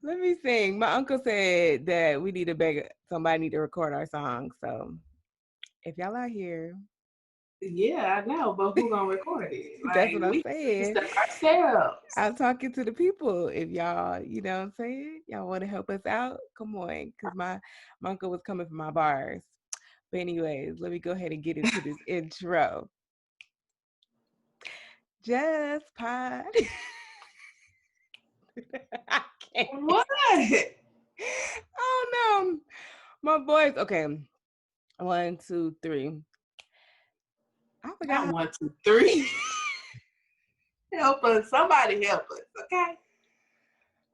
Let me sing. My uncle said that we need to beg somebody need to record our song. So if y'all out here, Yeah, I know, but who gonna record it? that's Like what I'm we do saying. stuff ourselves. I'm talking to the people. If y'all, you know what I'm saying, y'all want to help us out, come on. Because my uncle was coming for my bars. But anyways, let me go ahead and get into this intro. Just pod. I can't. What? Oh no. My voice. Okay. 1, 2, 3. I forgot Not how. 1, 2, 3. Help us. Somebody help us. Okay.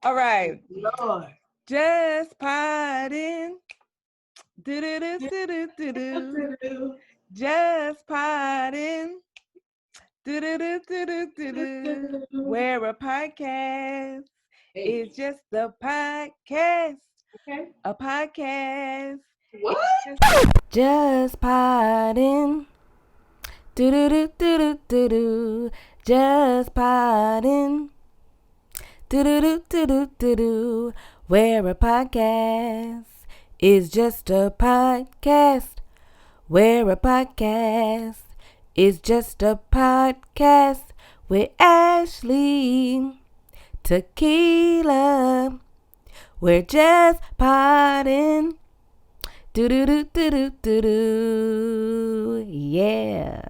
All right. Lord. Just podding. Do do do do do do do. Just podding. Do do do do do do do. Where a podcast Hey. is just a podcast. Okay. A podcast. What? Just podding. Do do do do do do do. Just podding. Do do do do do do do. Where a podcast is just a podcast. Where a podcast is just a podcast with Ashley Tequila. We're just podding. Do do do do do do do. Yeah.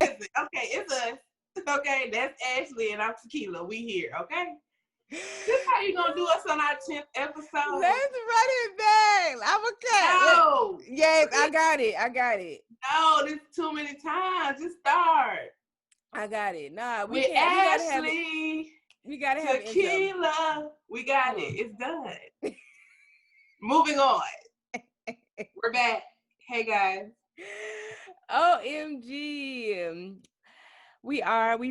Okay, it's us. Okay, that's Ashley and I'm Tequila. We here, okay? This how you gonna do us on our 10th episode? Let's run it back. I'm a cut. No. Yes, I got it. No, this is too many times. Just start. I got it. Nah, we With can't. We gotta have it. Ashley. We gotta have intro. Tequila. We got it. It's done. Moving on. We're back. Hey guys. OMG. We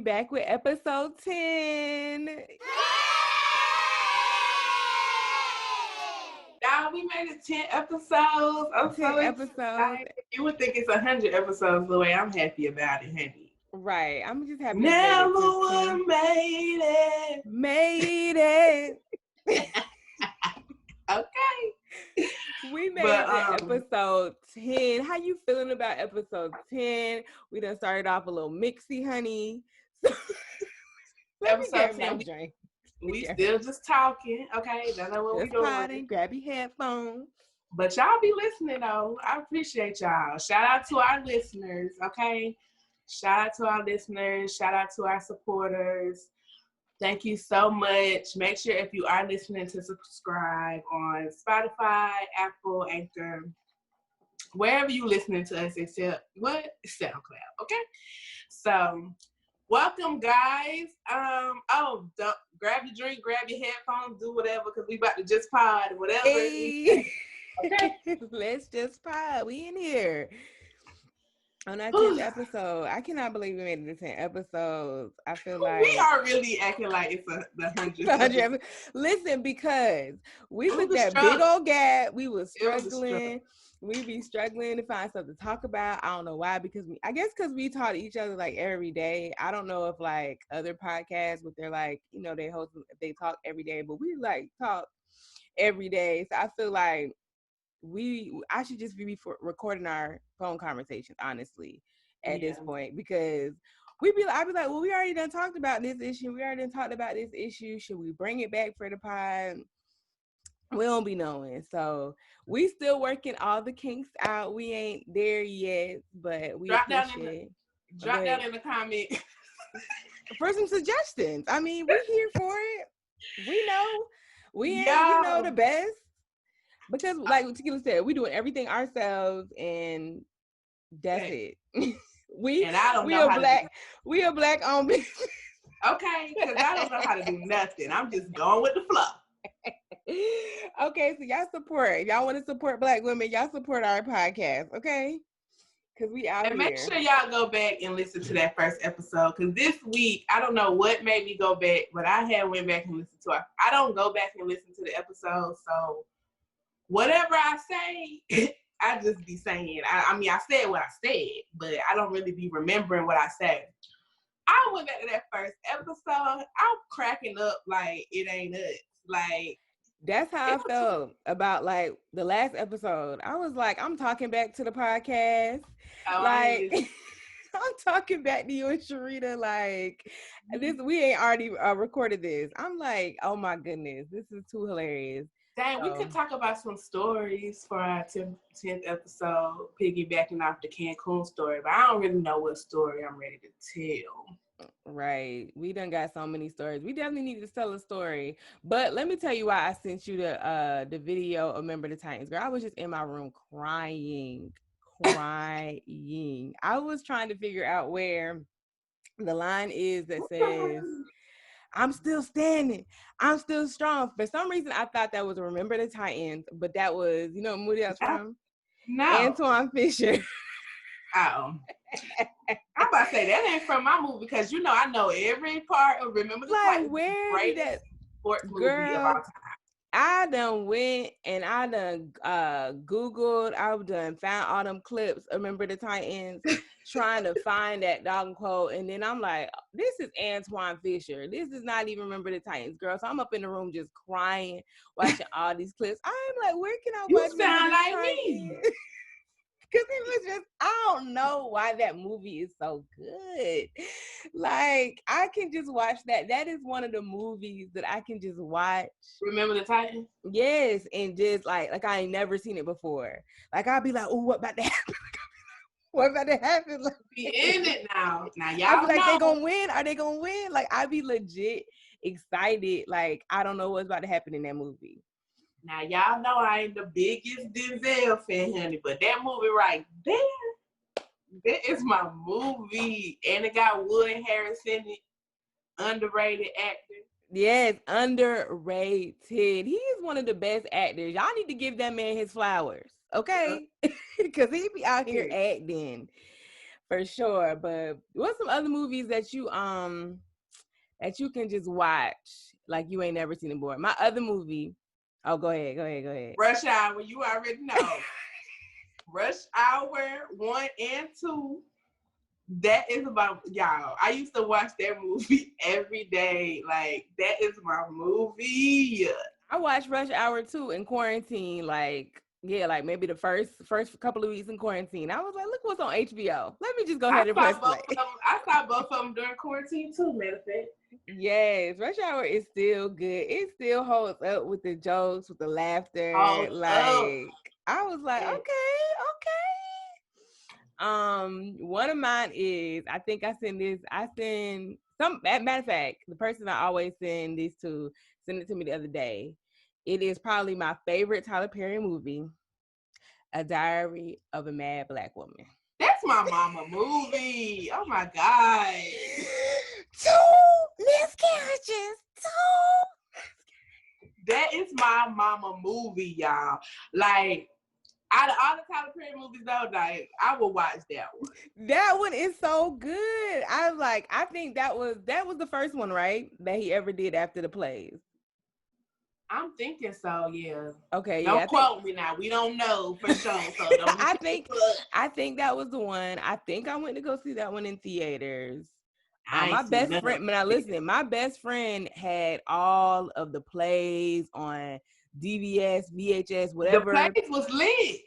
back with episode 10. Now we made it 10 episodes. I'm 10 so episodes. excited. You would think it's 100 episodes the way I'm happy about it, honey. Right. I'm just happy. Never would have made it. Made it. Okay. We made it to episode 10. How you feeling about episode 10? We done started off a little mixy, honey. So, episode 10. We still just talking, okay? Don't know what we doing. Potting, grab your headphones. But y'all be listening though. I appreciate y'all. Shout out to our listeners, okay? Shout out to our listeners. Shout out to our supporters. Thank you so much. Make sure if you are listening to subscribe on Spotify, Apple, Anchor, wherever you listening to us except what? SoundCloud, okay? So welcome guys. Don't grab your drink, grab your headphones, do whatever, because we about to just pod whatever. Hey. Okay. Let's just pod. We in here. On our 10th episode, I cannot believe we made it to 10 episodes. I feel like we are really acting like it's the 100th. Listen, because we took that big old gap. We was struggling. We be struggling to find something to talk about. I don't know why, because I guess because we talk to each other like every day. I don't know if like other podcasts, but they're like, you know, they talk every day, but we like talk every day. So I feel like I should just be recording our phone conversations, honestly, at this point, because I'd be like, well, we already done talked about this issue. We already done talked about this issue. Should we bring it back for the pod? We don't be knowing. So we still working all the kinks out. We ain't there yet, but we drop down in the comment for some suggestions. I mean, we're here for it. We know we ain't the best. Because, like Tequila said, we doing everything ourselves, and that's it. We a black owned business. Okay, because I don't know how to do nothing. I'm just going with the flow. Okay, so y'all support. If y'all want to support Black women, y'all support our podcast, okay? Because we out here. And make sure y'all go back and listen to that first episode. Because this week, I don't know what made me go back, but I went back and listened to it. I don't go back and listen to the episode, so whatever I say, I just be saying. I mean, I said what I said, but I don't really be remembering what I said. I went back to that first episode. I'm cracking up like it ain't us. Like, That's how I felt about like the last episode. I was like, I'm talking back to the podcast. Like I'm talking back to you and Sharita. Like this, we ain't already recorded this. I'm like, oh my goodness, this is too hilarious. Dang, we could talk about some stories for our 10th episode, piggybacking off the Cancun story, but I don't really know what story I'm ready to tell. Right. We done got so many stories. We definitely need to tell a story. But let me tell you why I sent you the video of Remember the Titans. Girl, I was just in my room crying. I was trying to figure out where the line is that says, I'm still standing. I'm still strong. For some reason, I thought that was Remember the Titans, but that was, you know what movie that's from? No. Antoine Fisher. Oh. I'm about to say that ain't from my movie because you know I know every part of Remember the Titans. Where did that sports movie of all time. I done went and I done Googled, I've done found all them clips, Remember the Titans, trying to find that dog quote. And then I'm like, this is Antoine Fisher. This is not even Remember the Titans, girl. So I'm up in the room just crying, watching all these clips. I'm like, where can I watch? You sound like me. Because it was just, I don't know why that movie is so good. Like, I can just watch that. That is one of the movies that I can just watch. Remember the Titans? Yes, and just like I ain't never seen it before. Like, I'll be like, oh, what about to happen? What about to happen? Like, be in it now. Now, y'all I be like, know. they gonna win? Are they gonna win? Like, I be legit excited. Like, I don't know what's about to happen in that movie. Now, y'all know I ain't the biggest Denzel fan, honey, but that movie right there, that is my movie. And it got Wood Harris in it. Underrated actor. Yes, underrated. He is one of the best actors. Y'all need to give that man his flowers, okay? Because he be out here acting for sure. But what's some other movies that you can just watch like you ain't never seen it before? My other movie. Oh, go ahead. Rush Hour, you already know. Rush Hour 1 and 2. That is about, y'all, I used to watch that movie every day. Like, that is my movie. I watched Rush Hour 2 in quarantine, like maybe the first couple of weeks in quarantine. I was like, look what's on HBO. Let me just go ahead and press play. I saw both of them during quarantine too, matter of fact. Yes, Rush Hour is still good. It still holds up with the jokes, with the laughter. I was like, okay. One of mine is, I think I send some, matter of fact, the person I always send this to, sent it to me the other day. It is probably my favorite Tyler Perry movie, A Diary of a Mad Black Woman. That's my mama movie. Oh my God. 2 miscarriages. 2. That is my mama movie, y'all. Like, out of all the Tyler Perry movies, though, like, I will watch that one. That one is so good. I was like, I think that was the first one, right? That he ever did after the plays. I'm thinking so, yeah. Okay, don't quote me now. We don't know for sure. So don't I think that was the one. I think I went to go see that one in theaters. My best friend, my best friend had all of the plays on DVS, VHS, whatever. The plays was lit.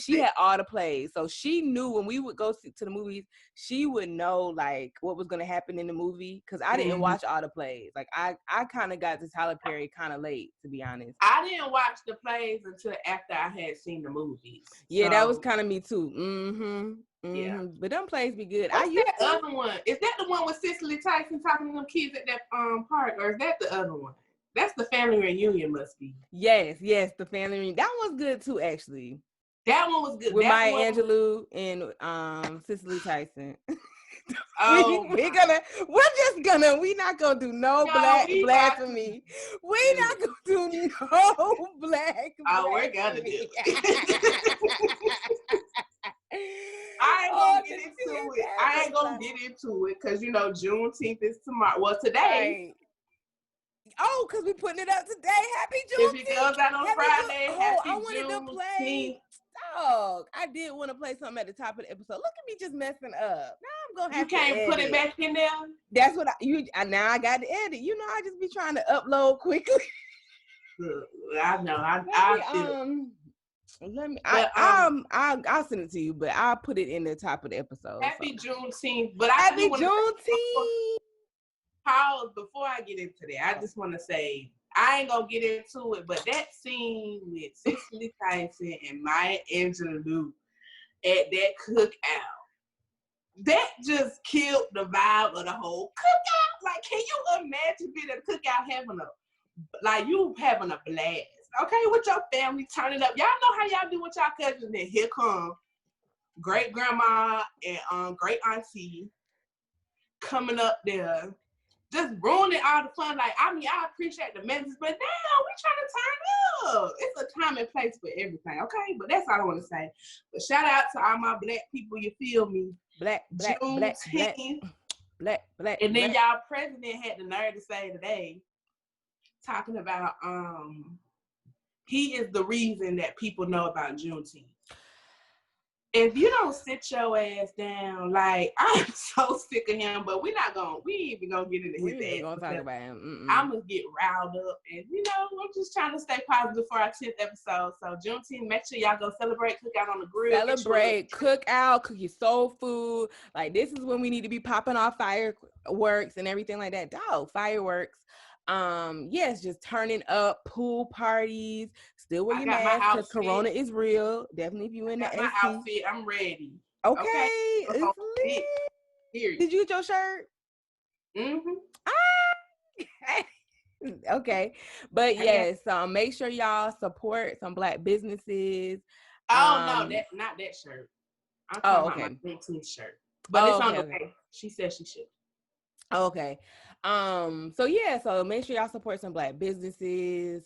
She had all the plays. So she knew when we would go to the movies, she would know like what was going to happen in the movie. Cause I didn't watch all the plays. Like I kind of got to Tyler Perry kind of late, to be honest. I didn't watch the plays until after I had seen the movies. Yeah, that was kind of me too. Yeah. But them plays be good. What's that other one? Is that the one with Cicely Tyson talking to them kids at that park? Or is that the other one? That's the family reunion, must be. Yes, the family reunion. That was good too, actually. That one was good. With Maya Angelou and Cicely Tyson. We're not gonna do no blasphemy. We're not gonna do no black. Oh, we're gonna do it. I ain't gonna get into it because you know Juneteenth is tomorrow. Well, today. Right. Oh, because we're putting it up today. Happy Juneteenth. If it goes out on Friday, happy I wanted to play. Dog, I did want to play something at the top of the episode. Look at me just messing up. Now I'm gonna have to edit. You can't put it back in there. That's what now I got to edit. You know, I just be trying to upload quickly. I know. I feel. Let me. But I'll send it to you, but I'll put it in the top of the episode. Happy Juneteenth. But Happy Juneteenth. Pause before I get into that. I just want to say I ain't gonna get into it, but that scene with Cicely Tyson and Maya Angelou at that cookout, that just killed the vibe of the whole cookout. Like, can you imagine being at a cookout having a blast? Okay, with your family, turn it up. Y'all know how y'all do with y'all cousins. Then here come great grandma and great auntie coming up there, just ruining all the fun. Like, I mean, I appreciate the messages, but now we trying to turn up. It's a time and place for everything, okay? But that's all I want to say. But shout out to all my black people, you feel me? Black. And then y'all president had the nerve to say today, talking about he is the reason that people know about Juneteenth. If you don't sit your ass down, like, I'm so sick of him, but we ain't even gonna get into his ass. We ain't gonna talk about him. I'm gonna get riled up, and I'm just trying to stay positive for our 10th episode. So Juneteenth, make sure y'all go celebrate, cook out on the grill. Cook your soul food. Like, this is when we need to be popping off fireworks and everything like that. Dog, fireworks. Yes, just turning up, pool parties, still wear your mask because Corona is real. Definitely if you in the my outfit, I'm ready. Okay. It's lit. Did you get your shirt? Okay. But yes, make sure y'all support some black businesses. No, not that shirt. I'm talking about my Juneteenth shirt. But it's on the way. She said she should. Okay. So make sure y'all support some black businesses.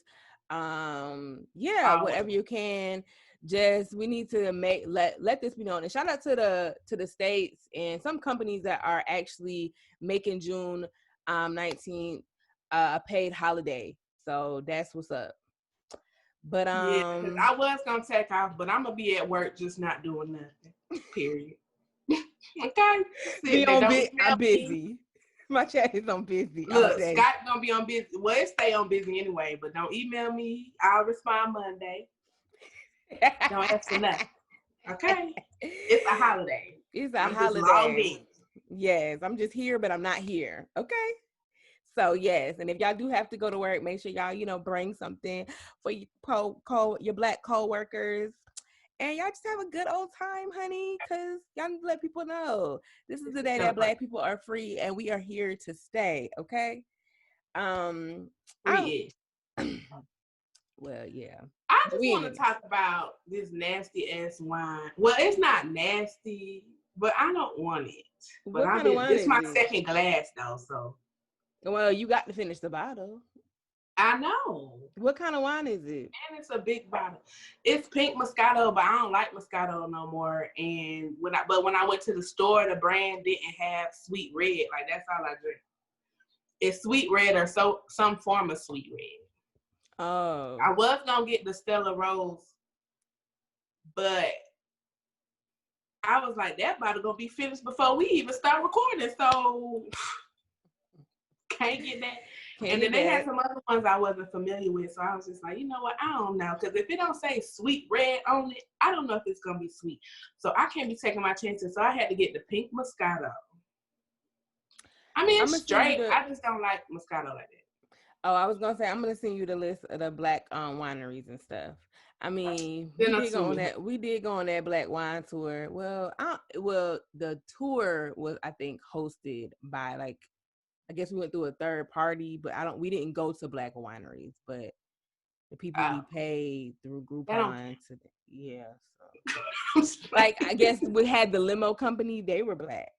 Whatever you can. Just, we need to let this be known. And shout out to the states and some companies that are actually making June 19th a paid holiday. So that's what's up. But yeah, I was gonna take off, but I'm gonna be at work just not doing nothing. Period. Okay. I'm busy. My chat is on busy. Look, Scott gonna be on busy. Well, it stay on busy anyway, but don't email me. I'll respond Monday. Don't ask for nothing. Okay? It's a holiday. It's a holiday. Yes, I'm just here, but I'm not here. Okay? So, yes, and if y'all do have to go to work, make sure y'all, bring something for your black co-workers. And y'all just have a good old time, honey, because y'all need to let people know this is the day that black people are free and we are here to stay, okay? Well, yeah. I just want to talk about this nasty ass wine. Well, it's not nasty, but I don't want it. But it's my second glass though, so. Well, you got to finish the bottle. I know. What kind of wine is it? And it's a big bottle. It's pink Moscato, but I don't like Moscato no more. And when I went to the store, the brand didn't have sweet red. Like, that's all I drink. It's sweet red or some form of sweet red. Oh. I was gonna get the Stella Rose, but I was like, that bottle gonna be finished before we even start recording. So can't get that. And then they had some other ones I wasn't familiar with. So I was just like, you know what? I don't know. Because if it don't say sweet red on it, I don't know if it's going to be sweet. So I can't be taking my chances. So I had to get the pink Moscato. I mean, it's straight. I just don't like Moscato like that. Oh, I was going to say, I'm going to send you the list of the black wineries and stuff. I mean, we did go on that black wine tour. Well, the tour was, I think, hosted by I guess we went through a third party, but we didn't go to black wineries, but the people we paid through Groupon so I guess we had the limo company, they were black,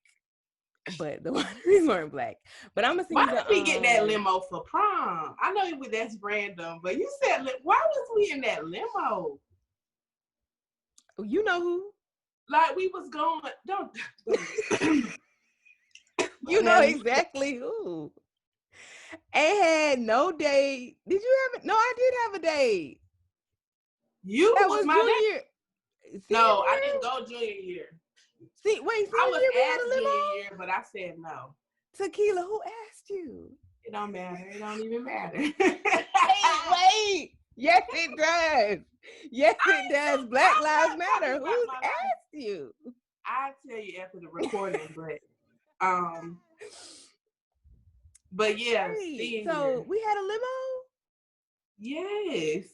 but the wineries weren't black. But I'm gonna see. Why did we get that limo for prom? I know that's random, but you said, why was we in that limo? You know who? Like, we was going. Don't. You know exactly who. And had no date. Did you have it? No, I did have a date. That was my junior. No, I didn't go junior year. I was asked junior year, but I said no. Tequila, who asked you? It don't matter. It don't even matter. Wait. Yes, it does. Yes, it does. Black Lives Matter. Who's asked you? I'll tell you after the recording, but yeah, Wait, so we had a limo? Yes.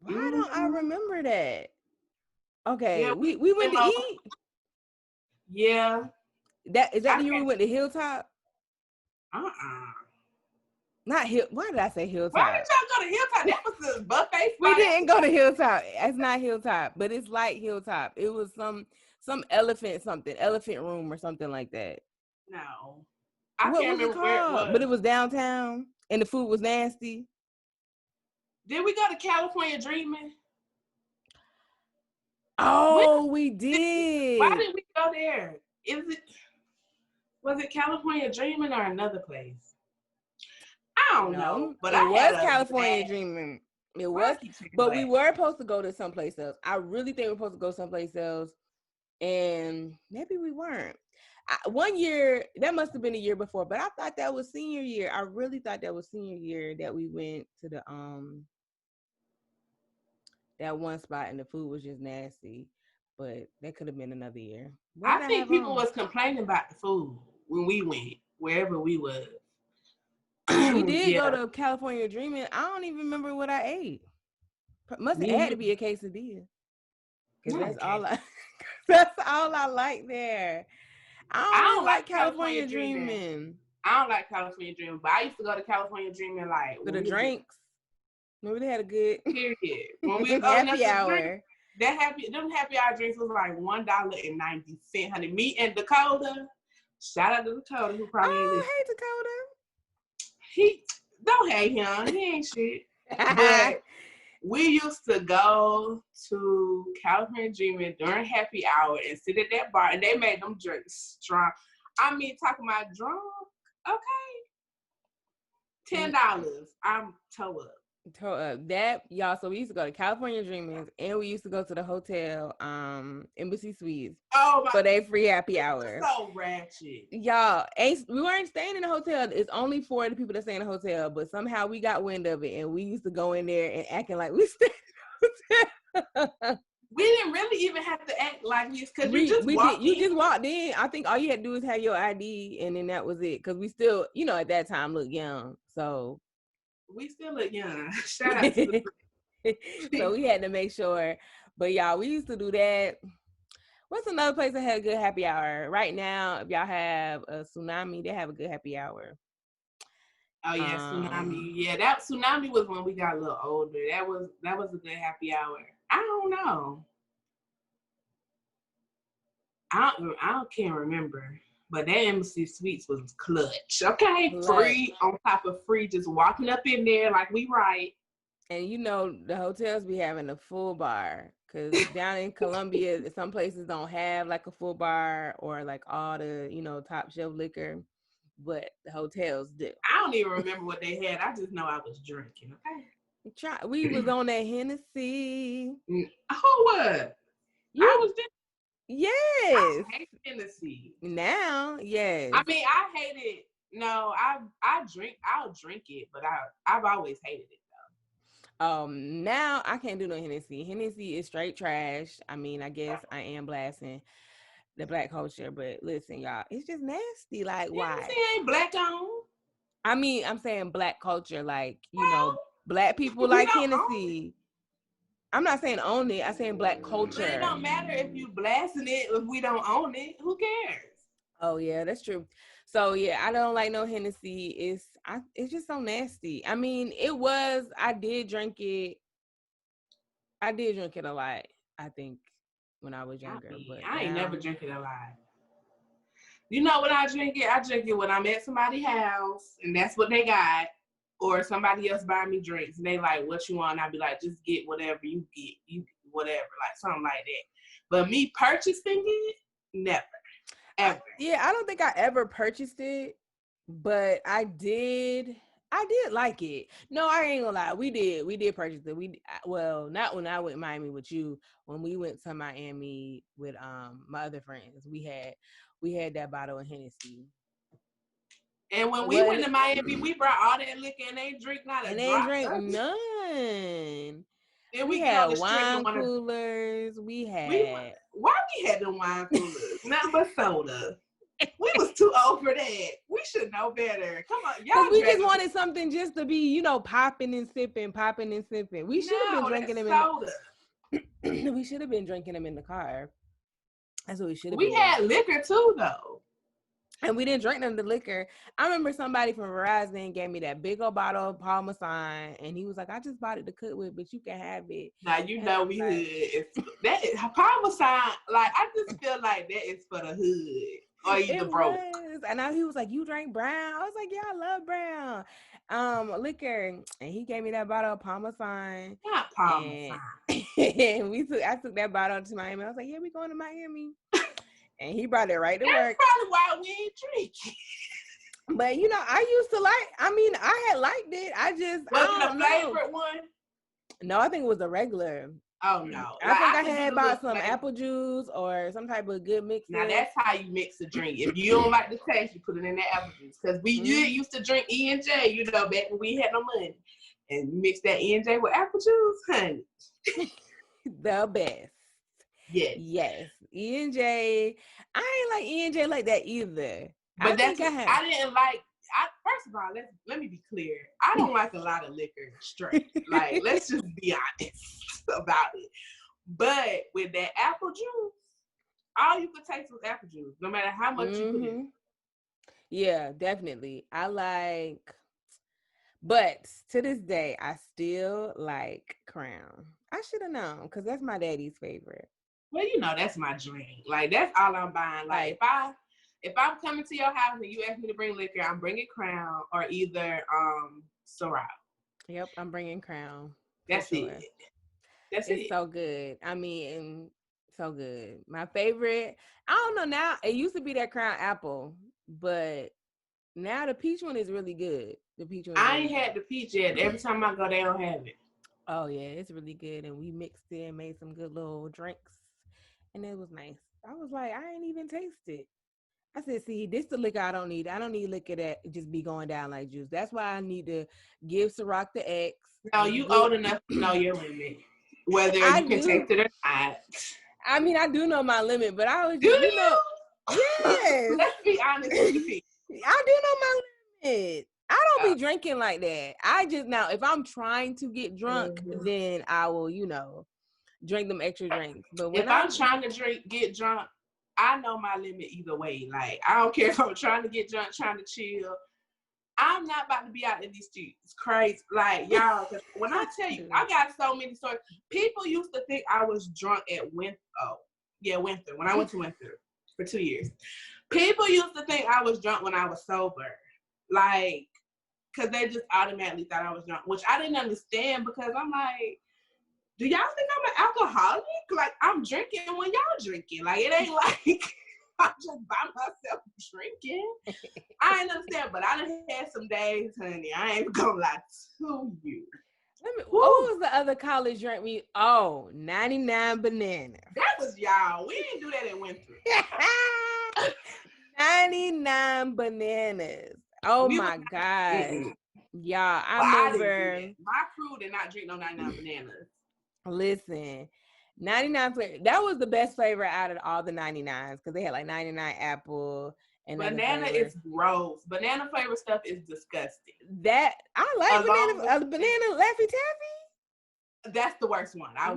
Why don't I remember that? Okay, Yeah, we went to eat. Yeah. That is that the year we went to Hilltop? Not Hill. Why did I say Hilltop? Why did y'all go to Hilltop? That was the buffet spot. We didn't go to Hilltop. It's not Hilltop, but it's like Hilltop. It was some elephant room or something like that. No. What can't remember where it was. But it was downtown and the food was nasty. Did we go to California Dreaming? Oh, we did. Why did we go there? Was it California Dreaming or another place? I don't know. But it was California Dreaming. It was, but we were supposed to go to someplace else. I really think we were supposed to go someplace else, and maybe we weren't. One year, that must have been a year before, but I thought that was senior year. I really thought that was senior year that we went to the that one spot and the food was just nasty. But that could have been another year. I think people was complaining about the food when we went, wherever we was. We did go to California Dreaming. I don't even remember what I ate. Must have had to be a quesadilla. Because that's all I like there. I don't like California Dreaming. I don't like California Dreaming, but I used to go to California Dreaming like for the drinks. Remember they had a good period. When we happy hour. Them happy hour drinks was like $1.90, honey. Me and Dakota. Shout out to Dakota who probably hey Dakota. He don't hate him. He ain't shit. But we used to go to California Dreaming during happy hour and sit at that bar, and they made them drinks strong. I mean, talking about drunk, okay. $10. I'm toe up. That y'all. So we used to go to California Dreamings, and we used to go to the hotel, Embassy Suites, for their free happy hour. So ratchet, y'all. We weren't staying in the hotel. It's only for the people that stay in the hotel, but somehow we got wind of it, and we used to go in there and acting like we stayed in the hotel. We didn't really even have to act like this because you just walked in. I think all you had to do is have your ID, and then that was it. Because we still, at that time looked young, so. We still look young. Shout out to the So we had to make sure. But y'all, we used to do that. What's another place that had a good happy hour? Right now, if y'all have a Tsunami, they have a good happy hour. Oh yeah, Tsunami. Yeah, that Tsunami was when we got a little older. That was a good happy hour. I don't know. I can't remember. But that Embassy Suites was clutch. Okay, free on top of free, just walking up in there like we right. And the hotels be having a full bar. Because down in Columbia, some places don't have like a full bar or like all the, top shelf liquor. But the hotels do. I don't even remember what they had. I just know I was drinking, okay? We was on that Hennessy. Who was? I was just. Yes. I hate Hennessy. Now, yes. I mean, I hate it. No, I'll drink it, but I've always hated it though. Now I can't do no Hennessy. Hennessy is straight trash. I mean, I guess I am blasting the black culture, but listen, y'all, it's just nasty. Like, why? Hennessy ain't black owned. I mean, I'm saying black culture, like, black people like Hennessy. I'm not saying own it. I'm saying black culture. But it don't matter if you blasting it if we don't own it. Who cares? Oh yeah, that's true. So yeah, I don't like no Hennessy. It's just so nasty. I mean, I did drink it. I did drink it a lot, I think, when I was younger. But I ain't never drink it a lot. You know when I drink it? I drink it when I'm at somebody's house and that's what they got. Or somebody else buy me drinks and they like, what you want? And I be like, just get whatever you get. You whatever, like something like that. But me purchasing it, never. Ever. I don't think I ever purchased it, but I did like it. No, I ain't gonna lie. We did purchase it. Not when I went to Miami with you. When we went to Miami with my other friends, we had that bottle of Hennessy. And when we went to Miami, we brought all that liquor and they drink not a drop. They drink none. Then we had wine coolers. Why we had the wine coolers? Nothing but soda. We was too old for that. We should know better. Come on, y'all. We just wanted something just to be, popping and sipping. We should have been drinking them soda. We should have been drinking them in the car. That's what we should have been. We had liquor too, though. And we didn't drink none of the liquor. I remember somebody from Verizon gave me that big old bottle of Parmesan, and he was like, I just bought it to cook with, but you can have it. Now, we hood. That is Parmesan, like, I just feel like that is for the hood. Or you broke. And now he was like, you drank brown? I was like, yeah, I love brown liquor. And he gave me that bottle of Parmesan. Not Parmesan. And I took that bottle to Miami. I was like, yeah, we going to Miami. And he brought it right to work. That's probably why we ain't drinking. But I had liked it. I just wasn't the favorite one. No, I think it was a regular. Oh no! I had bought some apple juice or some type of good mix. Now that's how you mix a drink. If you don't like the taste, you put it in that apple juice. Because we used to drink E&J, back when we had no money, and you mix that E&J with apple juice, honey. The best. Yes. E&J. I ain't like E&J like that either. But I didn't like. First of all, let me be clear. I don't like a lot of liquor straight. Like, let's just be honest about it. But with that apple juice, all you could taste was apple juice, no matter how much you put in. Yeah, definitely. But to this day, I still like Crown. I should have known, because that's my daddy's favorite. Well, that's my drink. Like, that's all I'm buying. Like, if I'm coming to your house and you ask me to bring liquor, I'm bringing Crown or either Syrah. Yep, I'm bringing Crown. That's it. It's so good. So good. My favorite, I don't know now, it used to be that Crown Apple, but now the peach one is really good. I ain't had the peach yet. Every time I go, they don't have it. Oh, yeah, it's really good. And we mixed it and made some good little drinks. And it was nice. I was like, I ain't even tasted. I said, see, this the liquor I don't need. I don't need liquor that just be going down like juice. That's why I need to give Ciroc the X. No, you old enough to know your limit. Whether you can taste it or not. I do know my limit, but I was just, yes. Let's be honest with you. I do know my limit. I don't be drinking like that. I just, now, if I'm trying to get drunk, then I will, drink them extra drinks. But when if I'm trying to get drunk, I know my limit either way. Like, I don't care if I'm trying to get drunk, trying to chill. I'm not about to be out in these streets. It's crazy. Like, y'all, because when I tell you, I got so many stories. People used to think I was drunk at Winter. When I went to Winter for 2 years. People used to think I was drunk when I was sober. Like, because they just automatically thought I was drunk, which I didn't understand, because I'm like, do y'all think I'm an alcoholic? Like, I'm drinking when y'all drinking. Like, it ain't like I'm just by myself drinking. I ain't understand, but I done had some days, honey. I ain't gonna lie to you. What was the other college drink we? 99 Bananas. That was y'all. We didn't do that in Winter. 99 Bananas. Oh my God. Y'all, I remember. My crew did not drink no 99 Bananas. Listen, 99 flavor. That was the best flavor out of all the 99s, because they had like 99 apple and banana is gross. Banana flavor stuff is disgusting. That I like banana Laffy Taffy. That's the worst one. That's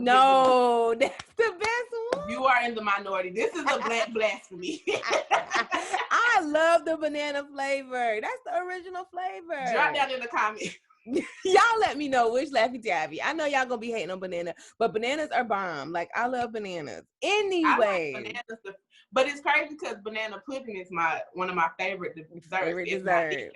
the best one. You are in the minority. This is a black blasphemy. I love the banana flavor. That's the original flavor. Drop down in the comments. Y'all let me know which Laffy Taffy. I know y'all gonna be hating on banana, but bananas are bomb. Like, I love bananas. Anyway. I like bananas, but it's crazy because banana pudding is one of my favorite desserts.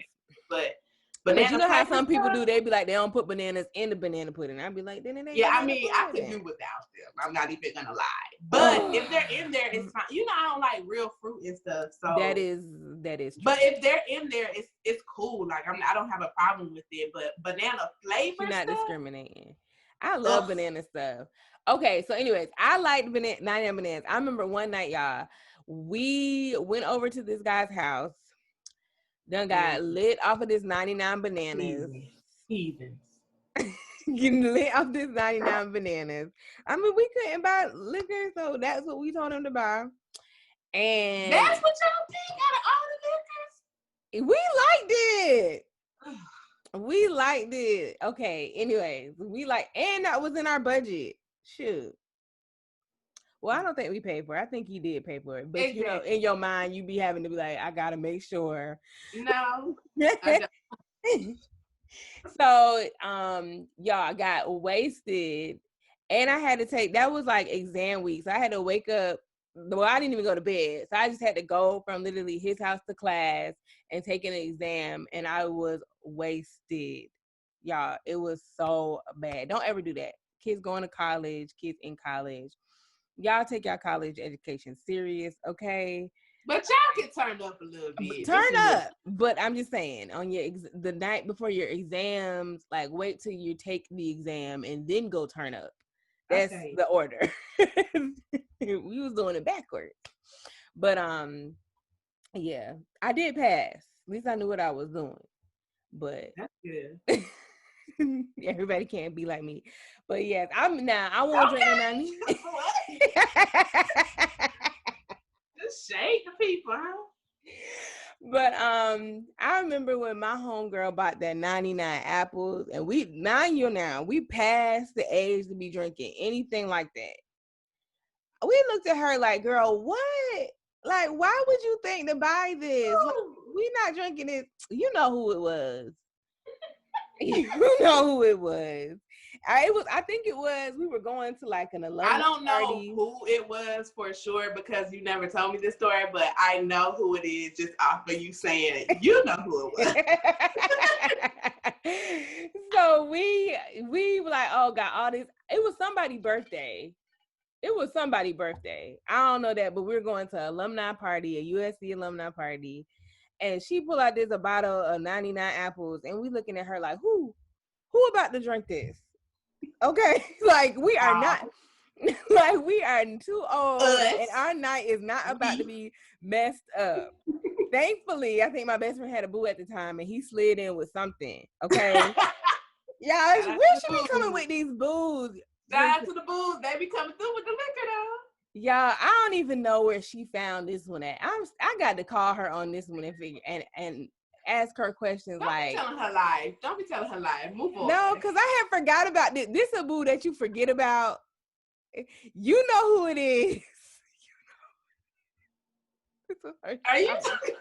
But you know how some people do? They be like, they don't put bananas in the banana pudding. I'd be like, then it ain't. I could do without them. I'm not even gonna lie. But if they're in there, it's fine. I don't like real fruit and stuff. So that is true. But if they're in there, it's cool. Like, I don't have a problem with it. But banana flavor, you're not discriminating. I love banana stuff. Okay, so anyways, I like 99 Bananas. I remember one night, y'all, we went over to this guy's house. Done got lit off of this 99 bananas. Heathens. Getting lit off this 99 bananas. I mean, we couldn't buy liquor, so that's what we told him to buy. And that's what y'all think out of all the liquors? We liked it. We liked it. Okay, anyways, and that was in our budget. Shoot. Well, I don't think we paid for it. I think he did pay for it. But exactly. You know, in your mind, you be having to be like, I gotta make sure. No. I don't. So, y'all, I got wasted, and I had to take. That was like exam week, so I had to wake up. Well, I didn't even go to bed, so I just had to go from literally his house to class and take an exam, and I was wasted, y'all. It was so bad. Don't ever do that. Kids going to college, kids in college. Y'all take your college education serious, okay? But y'all can turn up a little bit. Turn up. But I'm just saying, on the night before your exams, like wait till you take the exam and then go turn up. That's the order. We was doing it backwards. But yeah, I did pass. At least I knew what I was doing. But that's good. Everybody can't be like me. But yes, I won't drink none. Just shade the people, huh? But I remember when my homegirl bought that 99 apples, and we passed the age to be drinking anything like that. We looked at her like, girl, what? Like, why would you think to buy this? Like, we not drinking it. You know who it was. You know who it was. I think it was, we were going to like an alumni I don't know party. who it was for sure because you never told me this story, but I know who it is just off of you saying it. You know who it was. So we were like, oh, got all this. It was somebody's birthday. I don't know that, but we were going to an alumni party, a USC alumni party. And she pulled out a bottle of 99 apples, and we looking at her like, who about to drink this? Okay, like we are not, like we are too old, and our night is not about to be messed up. Thankfully, I think my best friend had a boo at the time, and he slid in with something. Okay, yeah, where should be coming with these boos? Shout out to the boos, they be coming through with the liquor though. Yeah, I don't even know where she found this one at. I got to call her on this one and figure and ask her questions. Don't be telling her life. Move on. No, because I had forgot about this. This is a boo that you forget about. You know who it is. Are you talking?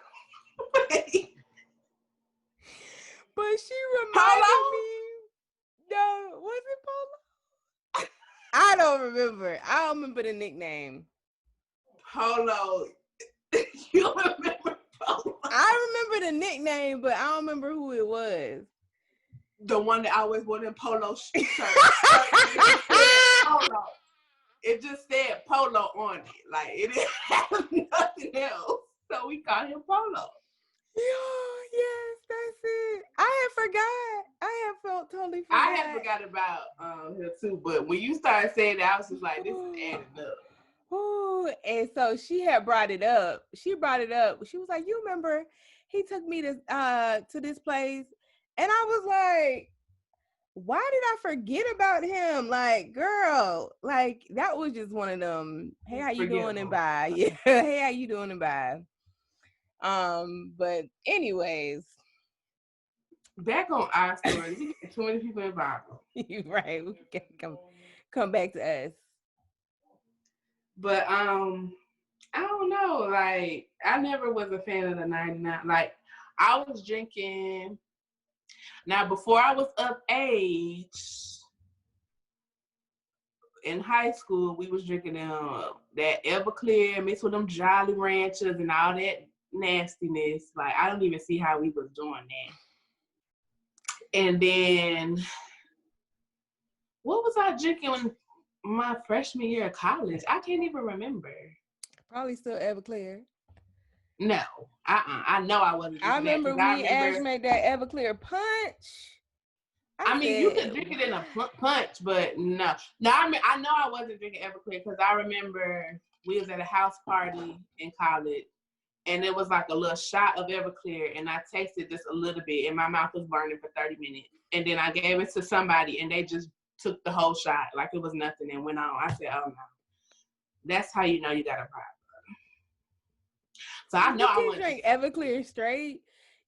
But she reminded me. No, was it Polo? I don't remember. I don't remember the nickname. Polo. You remember Polo? I remember the nickname, but I don't remember who it was. The one that always wore them polo shirts. Polo. It just said Polo on it. Like, it didn't have nothing else. So we call him Polo. Yes, that's it. I had forgot. I had felt totally forgot. I had forgot about him too, but when you started saying that, I was just like, this is adding up. Ooh, and so she had brought it up. She was like, you remember he took me to this place? And I was like, why did I forget about him? Like, girl, like that was just one of them, hey, how you doing and bye. Yeah, hey, how you doing and bye. But anyways. Back on our stories, we get too many people involved. You're right. We can come back to us. But I don't know. Like, I never was a fan of the 99. Like, I was drinking. Now, before I was of age, in high school, we was drinking that Everclear mixed with them Jolly Ranchers and all that nastiness. Like, I don't even see how we was doing that. And then, what was I drinking when my freshman year of college? I can't even remember. Probably still Everclear. No, I know I wasn't. I remember Ash made that Everclear punch. I mean, you could drink it in a punch, but no. I know I wasn't drinking Everclear because I remember we was at a house party in college, and it was like a little shot of Everclear, and I tasted just a little bit, and my mouth was burning for 30 minutes. And then I gave it to somebody, and they just took the whole shot like it was nothing and went on. I said, oh, no. That's how you know you got a problem. So I know I want to drink Everclear straight.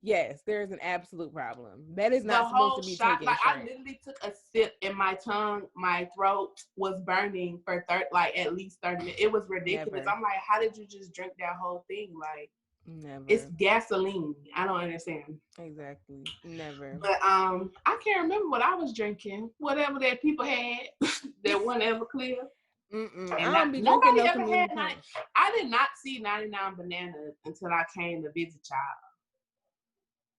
Yes, there's an absolute problem. That is not supposed to be taken like straight. I literally took a sip and my tongue, my throat was burning for at least 30 minutes. It was ridiculous. Never. I'm like, how did you just drink that whole thing? Like, never. It's gasoline. I don't understand. Exactly. Never. But I can't remember what I was drinking. Whatever that people had that wasn't Everclear. I don't be drinking no community punch. I did not see 99 Bananas until I came to visit y'all.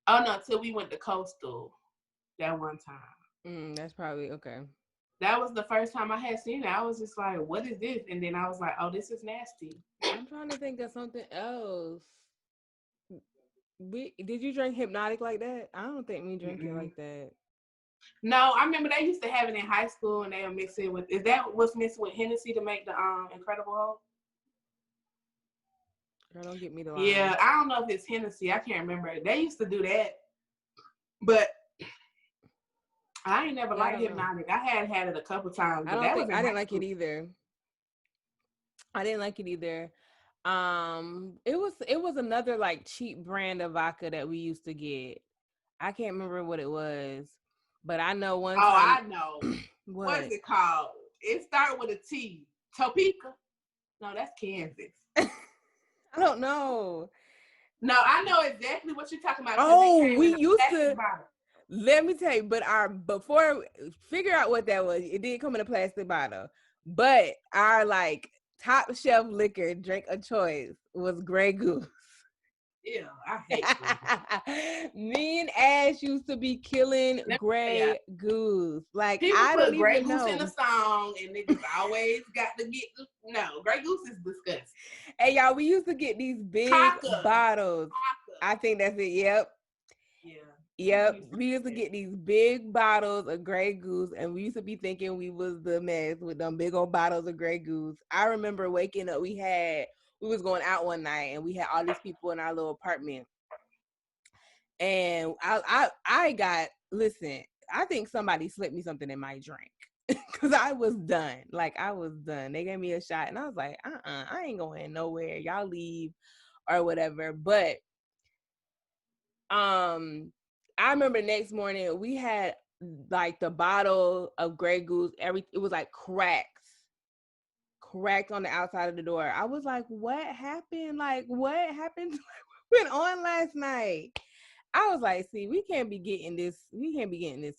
Oh no, till we went to Coastal that one time. That's probably okay. That was the first time I had seen it. I was just like, what is this? And then I was like, oh, this is nasty. I'm trying to think of something else. Did you drink Hypnotic like that? I don't think we drink it like that. No, I remember they used to have it in high school and they would mix it with, is that what's mixed with Hennessy to make the Incredible Hulk? Girl, don't get me the line. Yeah, I don't know if it's Hennessy. I can't remember. They used to do that. But I ain't never liked Hypnotic. I had it a couple times. But I didn't like it either. It was another like cheap brand of vodka that we used to get. I can't remember what it was, but I know one time. Oh, I know. What is it called? It started with a T. Topeka? No, that's Kansas. I don't know. No, I know exactly what you're talking about. Oh, we used to. Let me tell you, before figure out what that was, it did come in a plastic bottle. But our like top shelf liquor drink of choice was Grey Goose. Yeah, I hate Me and Ash used to be killing Grey Goose. Like people I don't Grey even Goose know. in a song, and niggas always got to get Grey Goose is disgusting. Hey y'all, we used to get these big bottles. I think that's it. Yep. Yeah. Yep. We used to get these big bottles of Grey Goose, and we used to be thinking we was the mess with them big old bottles of Grey Goose. I remember waking up. We was going out one night, and we had all these people in our little apartment. And I got, listen, I think somebody slipped me something in my drink because I was done. Like, I was done. They gave me a shot, and I was like, I ain't going nowhere. Y'all leave or whatever. But I remember next morning we had like the bottle of Grey Goose. It was like cracked on the outside of the door. I was like, what happened? Like, what happened? Went on last night? I was like, see, we can't be getting this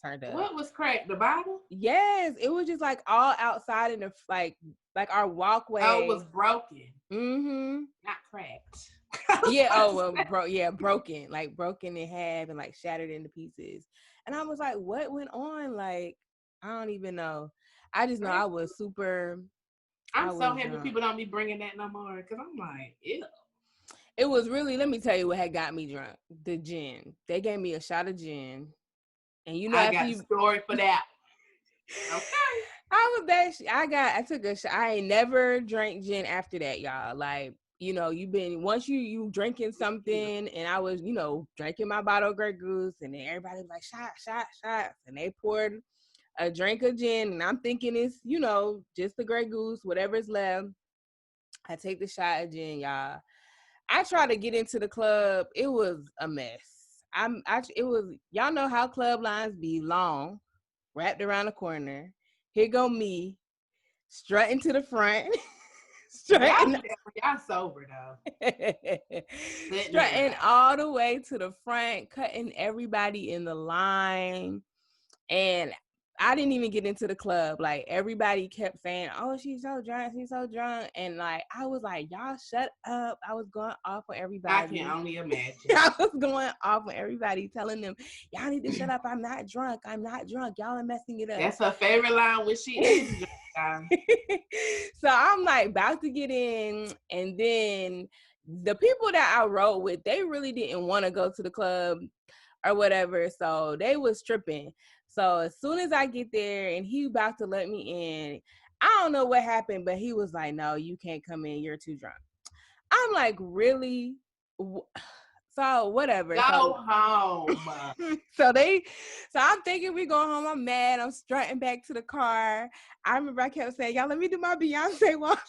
turned up. What was cracked? The bottle? Yes, it was just like all outside in the like our walkway. Oh, it was broken. Mm-hmm. Not cracked. Yeah. Oh well, broken, like broken in half and like shattered into pieces. And I was like, what went on? Like, I don't even know. I just know I was super. I'm so happy people don't be bringing that no more because I'm like, ew. It was really, let me tell you what had got me drunk. The gin. They gave me a shot of gin. And you know, I got a story for that. Okay. I took a shot. I ain't never drank gin after that, y'all. Like, you know, once you drinking something, and I was, you know, drinking my bottle of Grey Goose, and then everybody was like, shot. And they poured a drink of gin, and I'm thinking it's, you know, just the Grey Goose, whatever's left. I take the shot of gin, y'all. I tried to get into the club. It was a mess. Y'all know how club lines be long, wrapped around the corner. Here go me, strutting to the front. Y'all sober though. Strutting all the way to the front, cutting everybody in the line. And I didn't even get into the club. Like, everybody kept saying, oh, she's so drunk. And like, I was like, y'all shut up. I was going off on everybody. I can only imagine. I was going off on everybody, telling them, y'all need to shut up. I'm not drunk. Y'all are messing it up. That's her favorite line when she is drunk. So I'm like about to get in. And then the people that I rode with, they really didn't want to go to the club or whatever. So they was tripping. So as soon as I get there and he about to let me in, I don't know what happened, but he was like, no, you can't come in. You're too drunk. I'm like, really? So whatever. Go home. So I'm thinking we go home. I'm mad. I'm strutting back to the car. I remember I kept saying, y'all, let me do my Beyonce walk.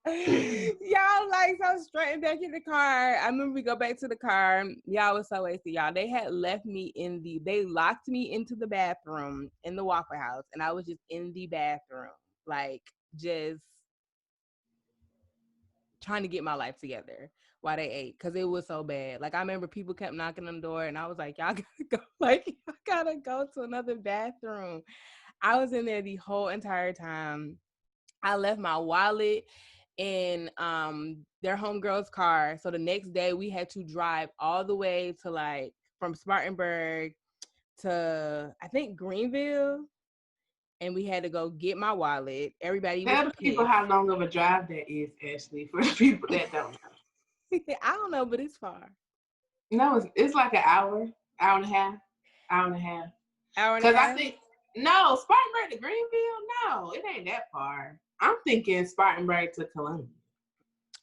Y'all, like, so I'm strutting back in the car. I remember we go back to the car. Y'all was so wasted, y'all. They had left me they locked me into the bathroom in the Waffle House, and I was just in the bathroom, like, just trying to get my life together while they ate, because it was so bad. Like, I remember people kept knocking on the door, and I was like, y'all gotta go. Like, y'all gotta go to another bathroom. I was in there the whole entire time. I left my wallet in their homegirl's car. So the next day we had to drive all the way to, like, from Spartanburg to, I think, Greenville. And we had to go get my wallet. Everybody was Tell the people how long of a drive that is, Ashley, for the people that don't know. I don't know, but it's far. No, it's like an hour and a half. Hour and a half? Because I think, no, Spartanburg to Greenville, no, it ain't that far. I'm thinking Spartanburg to Columbia.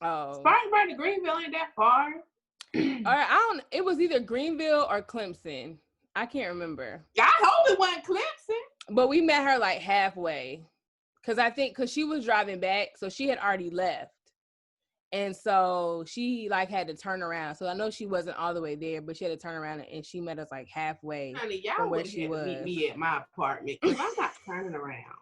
Oh. Spartanburg to Greenville ain't that far. It was either Greenville or Clemson. I can't remember. I hope it wasn't Clemson. But we met her like halfway. Because she was driving back, so she had already left. And so she, like, had to turn around. So I know she wasn't all the way there, but she had to turn around, and she met us like halfway. Honey, y'all where she was. Meet me at my apartment, because I'm not turning around.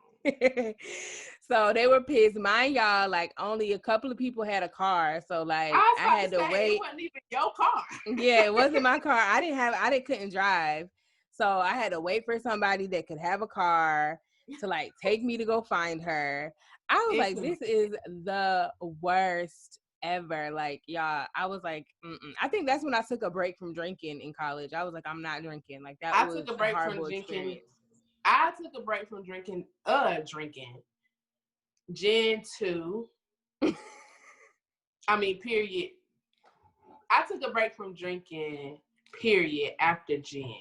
So they were pissed. Mind y'all, like, only a couple of people had a car. So, like, I had to wait. It wasn't even your car. Yeah, it wasn't my car. I couldn't drive. So I had to wait for somebody that could have a car to, like, take me to go find her. I was like, this is the worst ever. Like, y'all, I was like, I think that's when I took a break from drinking in college. I was like, I'm not drinking. Like, that was a horrible experience. I took a break from drinking. Gen 2. Period. I took a break from drinking, period, after Gen.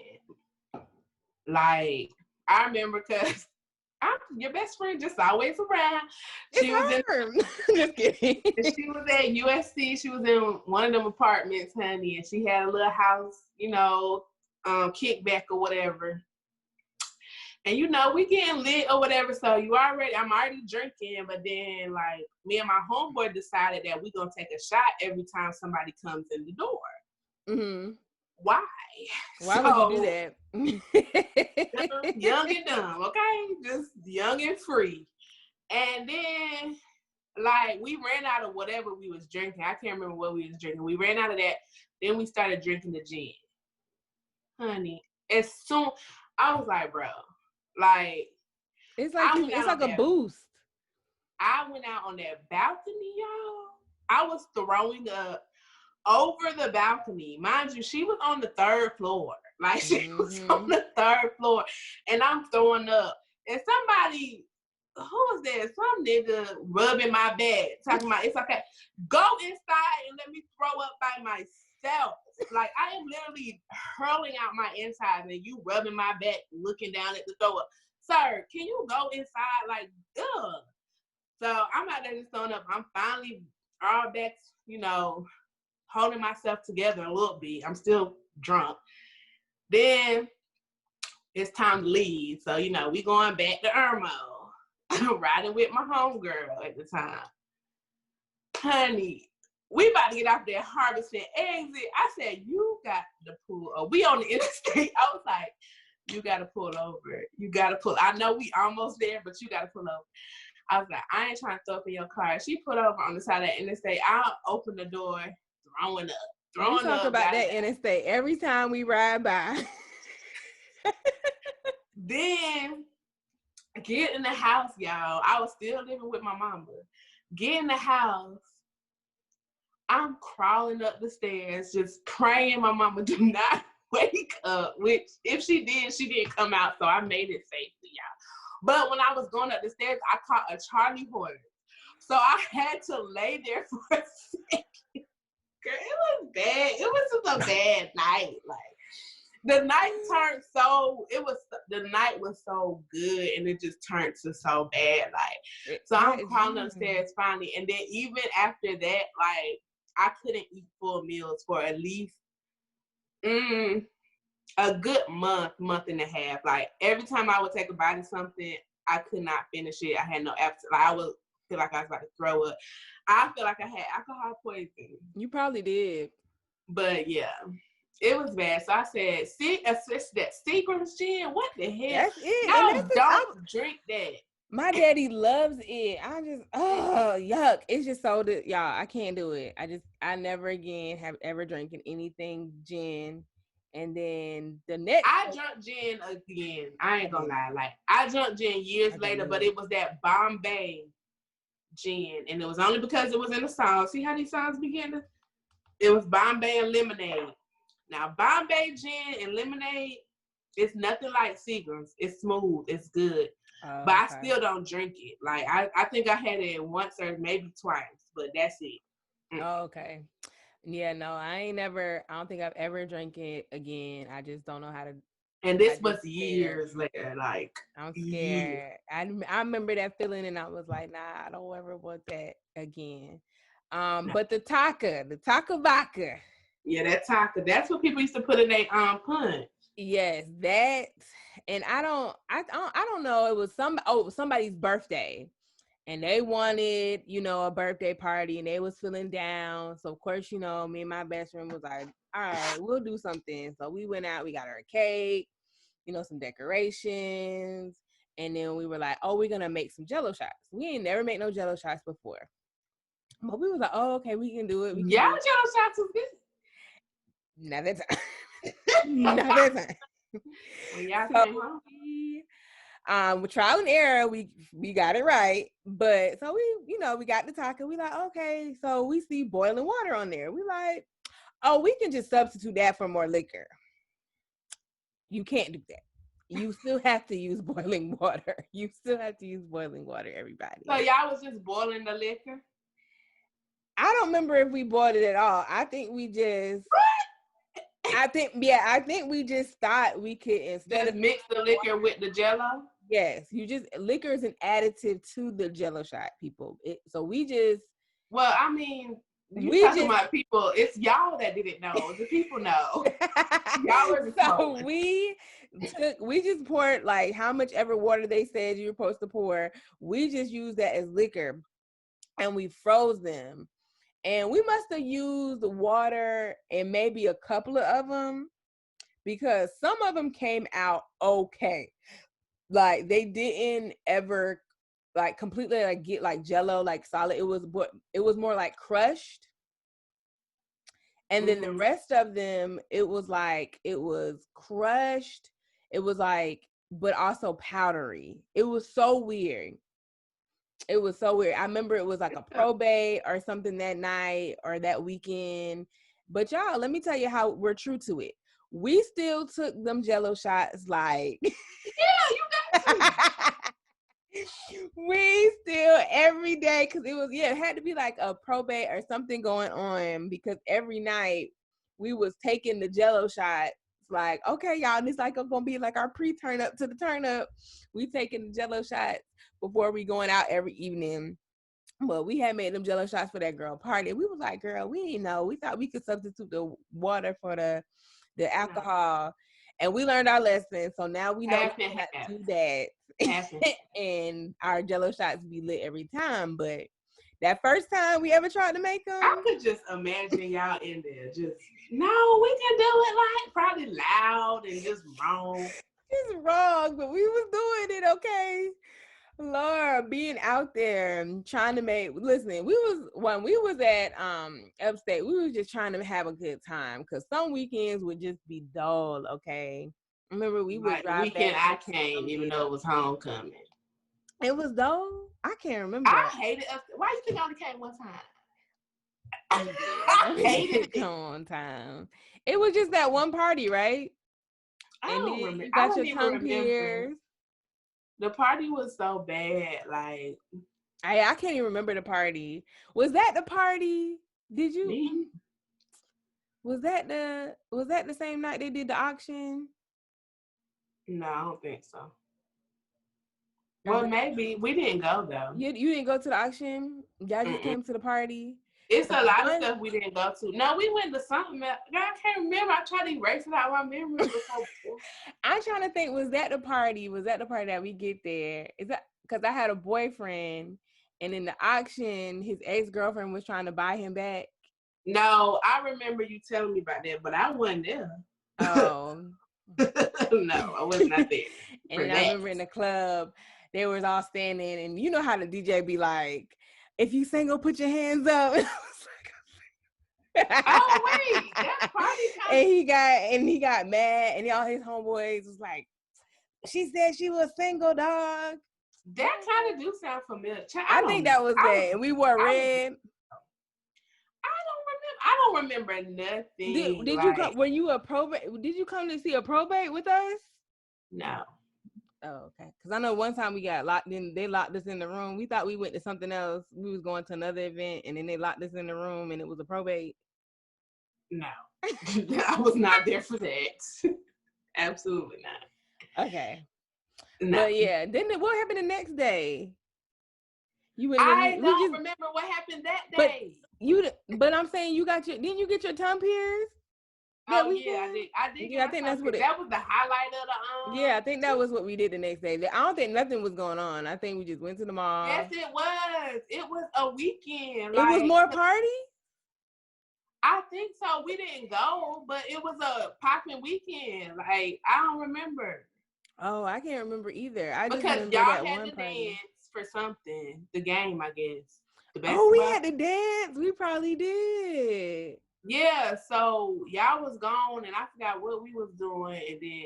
Like, I remember, because your best friend just always around. She just kidding. She was at USC. She was in one of them apartments, honey, and she had a little house, kickback or whatever. And we getting lit or whatever. So I'm already drinking, but then, like, me and my homeboy decided that we gonna take a shot every time somebody comes in the door. Mm-hmm. Why? Would you do that? Young and dumb, okay? Just young and free. And then, like, we ran out of whatever we was drinking. I can't remember what we was drinking. We ran out of that. Then we started drinking the gin. Honey, as soon, I was like, bro, like, it's like a boost. I went out on that balcony, y'all. I was throwing up over the balcony. Mind you, she was on the 3rd floor. Like, she was on the 3rd floor. And I'm throwing up. And somebody, who was there? Some nigga rubbing my back, talking about, it's okay. Go inside and let me throw up by myself. Like, I am literally hurling out my insides and you rubbing my back, looking down at the throw up. Sir, can you go inside? Like, ugh. So I'm out there just throwing up. I'm finally all back, holding myself together a little bit. I'm still drunk. Then it's time to leave. So, we going back to Irmo. Riding with my homegirl at the time. Honey, we about to get off there harvesting exit. I said, you got to pull over. We on the interstate. I was like, you got to pull over. You got to pull. I know we almost there, but you got to pull over. I was like, I ain't trying to throw up in your car. She put over on the side of the interstate. I'll open the door, throwing up. We talk about that interstate every time we ride by. Then, get in the house, y'all. I was still living with my mama. Get in the house. I'm crawling up the stairs, just praying my mama do not wake up, which if she didn't come out, so I made it safely, y'all. But when I was going up the stairs, I caught a Charlie horse. So I had to lay there for a second. Girl, it was bad. It was just a bad night. Like, The night turned so, the night was so good and it just turned to so bad. Like, so I'm crawling upstairs finally. And then even after that, like, I couldn't eat full meals for at least a good month and a half. Like, every time I would take a bite of something, I could not finish it. I had no appetite. Like, I would feel like I was about to throw up. I feel like I had alcohol poisoning. You probably did. But yeah. It was bad. So I said, see, that Seagram's gin, what the hell? That's it. No, don't drink that. My daddy loves it. I just, yuck. It's just so, y'all, I can't do it. I never again have ever drinking anything gin. And then the next. I drank gin again. I ain't gonna lie. Like, I drank gin years later, but it was that Bombay gin. And it was only because it was in the song. See how these songs begin? It was Bombay and lemonade. Now, Bombay gin and lemonade, it's nothing like Seagram's. It's smooth. It's good. But I still don't drink it. Like, I think I had it once or maybe twice, but that's it. Oh, okay. Yeah, no, I don't think I've ever drank it again. I just don't know how to. And this was years later. Like, I'm scared. I remember that feeling and I was like, nah, I don't ever want that again. But the Taka vodka. Yeah, that Taka. That's what people used to put in their punch. Yes, that. And I don't know. It was somebody's birthday, and they wanted, a birthday party, and they was feeling down. So of course, me and my best friend was like, all right, we'll do something. So we went out. We got her a cake, some decorations, and then we were like, oh, we're gonna make some Jello shots. We ain't never made no Jello shots before, but we was like, oh, okay, we can do it. Yeah, Jello shots was good. Not that time. When y'all came home. With trial and error, we got it right. But so we got the taco. We like, okay, so we see boiling water on there. We like, oh, we can just substitute that for more liquor. You can't do that. You still have to use boiling water. Everybody. So y'all was just boiling the liquor? I don't remember if we boiled it at all. I think we just... I think we just thought we could, instead of mix the liquor with the Jello. Yes, liquor is an additive to the Jello shot, people. So we just. Well, I mean, talking about people. It's y'all that didn't know. The people know. Y'all were so we just poured like how much ever water they said you were supposed to pour. We just used that as liquor, and we froze them. And we must have used water and maybe a couple of them, because some of them came out okay. Like, they didn't ever like completely like get like Jello, like solid. It was more like crushed. And then the rest of them, it was crushed. It was like, but also powdery. It was so weird. I remember it was like a probate or something that night or that weekend. But y'all, let me tell you how we're true to it. We still took them Jello shots like... Yeah, you got to. We still, every day, because it had to be like a probate or something going on, because every night we was taking the Jello shots. Like, okay, y'all, this like gonna be like our pre-turn up to the turn up. We taking the Jello shots before we going out every evening. But we had made them Jello shots for that girl party. We was like, girl, we didn't know. We thought we could substitute the water for the alcohol. And we learned our lesson. So now we know we have to do that. And our Jello shots be lit every time. But that first time we ever tried to make them, I could just imagine y'all in there just, no, we can do it like probably loud and just wrong. It's wrong, but we was doing it, okay? Lord, being out there trying to when we was at upstate, we was just trying to have a good time, because some weekends would just be dull, okay? Remember we would drive weekend I came even though it was homecoming. It was dull? I can't remember. I hated upstate. Why you think I only came one time? I hated it. One time. It was just that one party, right? I don't remember. You got your tongue pierced. The party was so bad. Like, I can't even remember the party. Was that the party? Did you? Me? Was that the same night they did the auction? No, I don't think so. Well, maybe we didn't go though. You didn't go to the auction. Y'all just came to the party. It's a lot of stuff we didn't go to. No, we went to something. I can't remember. I tried to erase it out of my memory. I'm trying to think. Was that the party? Was that the party that we get there? Is that because I had a boyfriend, and in the auction, his ex-girlfriend was trying to buy him back. No, I remember you telling me about that, but I wasn't there. Oh. No, I was not there. And then I remember in the club, they was all standing, and you know how the DJ be like, "If you single, put your hands up." And I was like, "Oh wait, that party." And he got mad, and all his homeboys was like, "She said she was single, dog." That kind of do sound familiar. I think that was that, and we wore red. I don't remember nothing. Did you come? Were you a probate? Did you come to see a probate with us? No. Oh, okay. Because I know one time we got locked in. They locked us in the room. We thought we went to something else. We was going to another event, and then they locked us in the room, and it was a probate. No, I was not there for that. Absolutely not. Okay. No. But yeah, then what happened the next day? I don't remember what happened that day. But I'm saying didn't you get your tongue pierced? Oh yeah, I did. Yeah, I think that's what that was the highlight of the. Yeah, I think that was what we did the next day. I don't think nothing was going on. I think we just went to the mall. Yes, it was. It was a weekend. It was more party. I think so. We didn't go, but it was a popping weekend. Like I don't remember. Oh, I can't remember either. I just because remember y'all that had one to party. Dance for something. The game, I guess. Oh, we had to dance. We probably did. Yeah, so y'all was gone, and I forgot what we was doing, and then,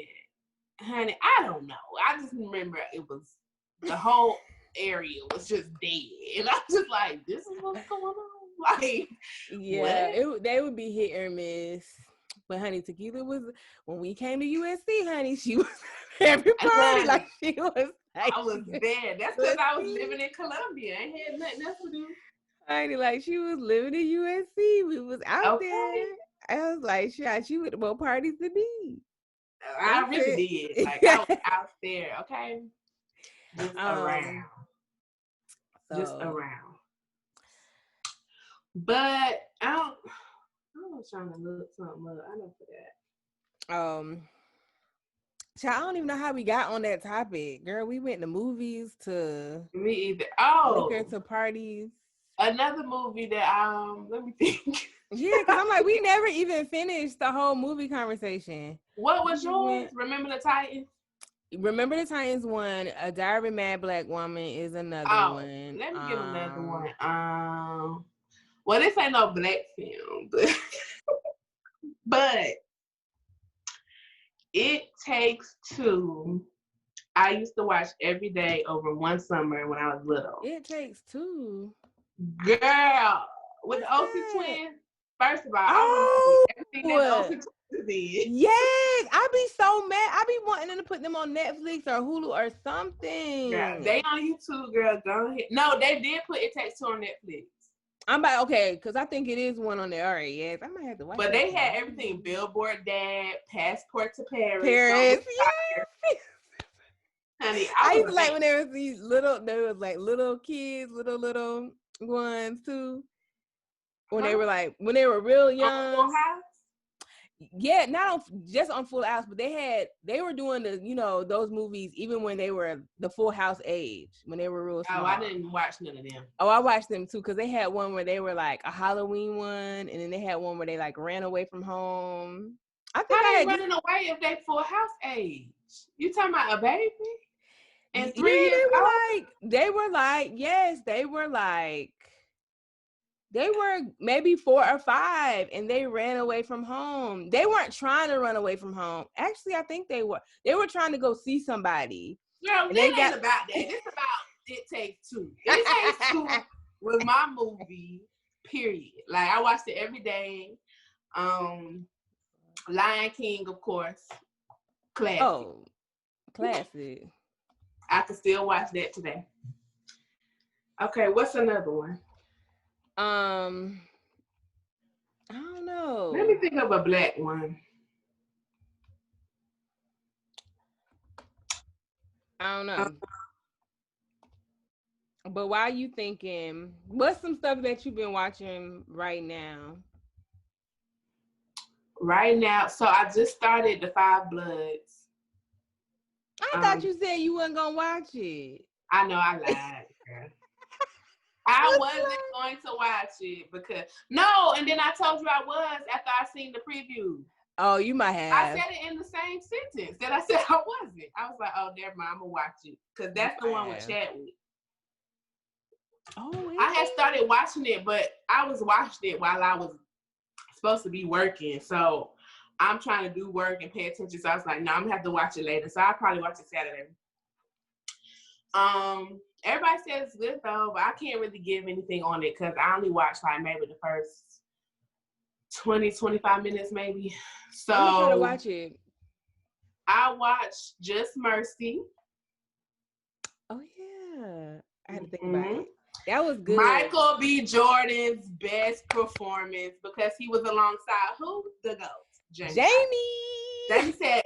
honey, I don't know. I just remember it was the whole area was just dead, and I was just like, "This is what's going on." Like, yeah, they would be hit or miss. But honey, Tequila was when we came to USC, honey. She was every party like she was. Like, I was there. That's because I was living in Columbia. I ain't had nothing else to do. Honey, like she was living in USC. We was out there. I was like, she went to more parties than me. I really did. Like I was out there. Okay, just around. Just around. But I was trying to look something up. I don't forget. I don't even know how we got on that topic, girl. We went to movies to me either. Oh, liquor to parties. Another movie that let me think. Yeah, because I'm like, we never even finished the whole movie conversation. What was yours? Remember the Titans? Remember the Titans one. A Diary of a Mad Black Woman is another one. Let me get another one. Well, this ain't no black film, but It Takes Two. I used to watch every day over one summer when I was little. It Takes Two. Girl, with the Olsen twins. First of all, I want everything that Olsen twins did. Yes, I be so mad. I be wanting them to put them on Netflix or Hulu or something. Girl, they on YouTube, girl. Go ahead. No, they did put It Takes Two on Netflix. I'm like, okay, because I think it is one on there. All right, yes, I might have to watch. But they had everything: Billboard Dad, Passport to Paris. Yes. Honey, I used to like when there was little kids, little ones too. When they were real young. On Full House? Yeah, not just on Full House, but they were doing those movies even when they were the Full House age, when they were real small. Oh, I didn't watch none of them. Oh, I watched them too, because they had one where they were like a Halloween one, and then they had one where they like ran away from home. I think how they running away if they Full House age? You talking about a baby? And 3 years they were maybe 4 or 5, and they ran away from home. They weren't trying to run away from home. Actually, I think they were trying to go see somebody. Girl, it ain't about that. It's about It Takes Two. It Takes Two was my movie, period. Like, I watched it every day. Lion King, of course. Classic. Oh, classic. I can still watch that today. Okay, what's another one? I don't know. Let me think of a black one. I don't know. But while you thinking, what's some stuff that you've been watching right now? Right now, so I just started The Five Bloods. I thought you said you wasn't gonna watch it. I know I lied, girl. I wasn't going to watch it because and then I told you I was after I seen the preview. Oh, you might have. I said it in the same sentence that I said I wasn't. I was like, oh, never mind, I'm gonna watch it because that's the one with Chadwick. Oh, I had started watching it, but I was watching it while I was supposed to be working. So I'm trying to do work and pay attention. So I was like, no, I'm gonna have to watch it later. So I'll probably watch it Saturday. Everybody says it's good though, but I can't really give anything on it because I only watched like maybe the first 20-25 minutes maybe. So I'm gonna try to watch it. I watched Just Mercy. Oh yeah, I had to think about it. That was good. Michael B. Jordan's best performance because he was alongside who? The GOAT. Jamie said,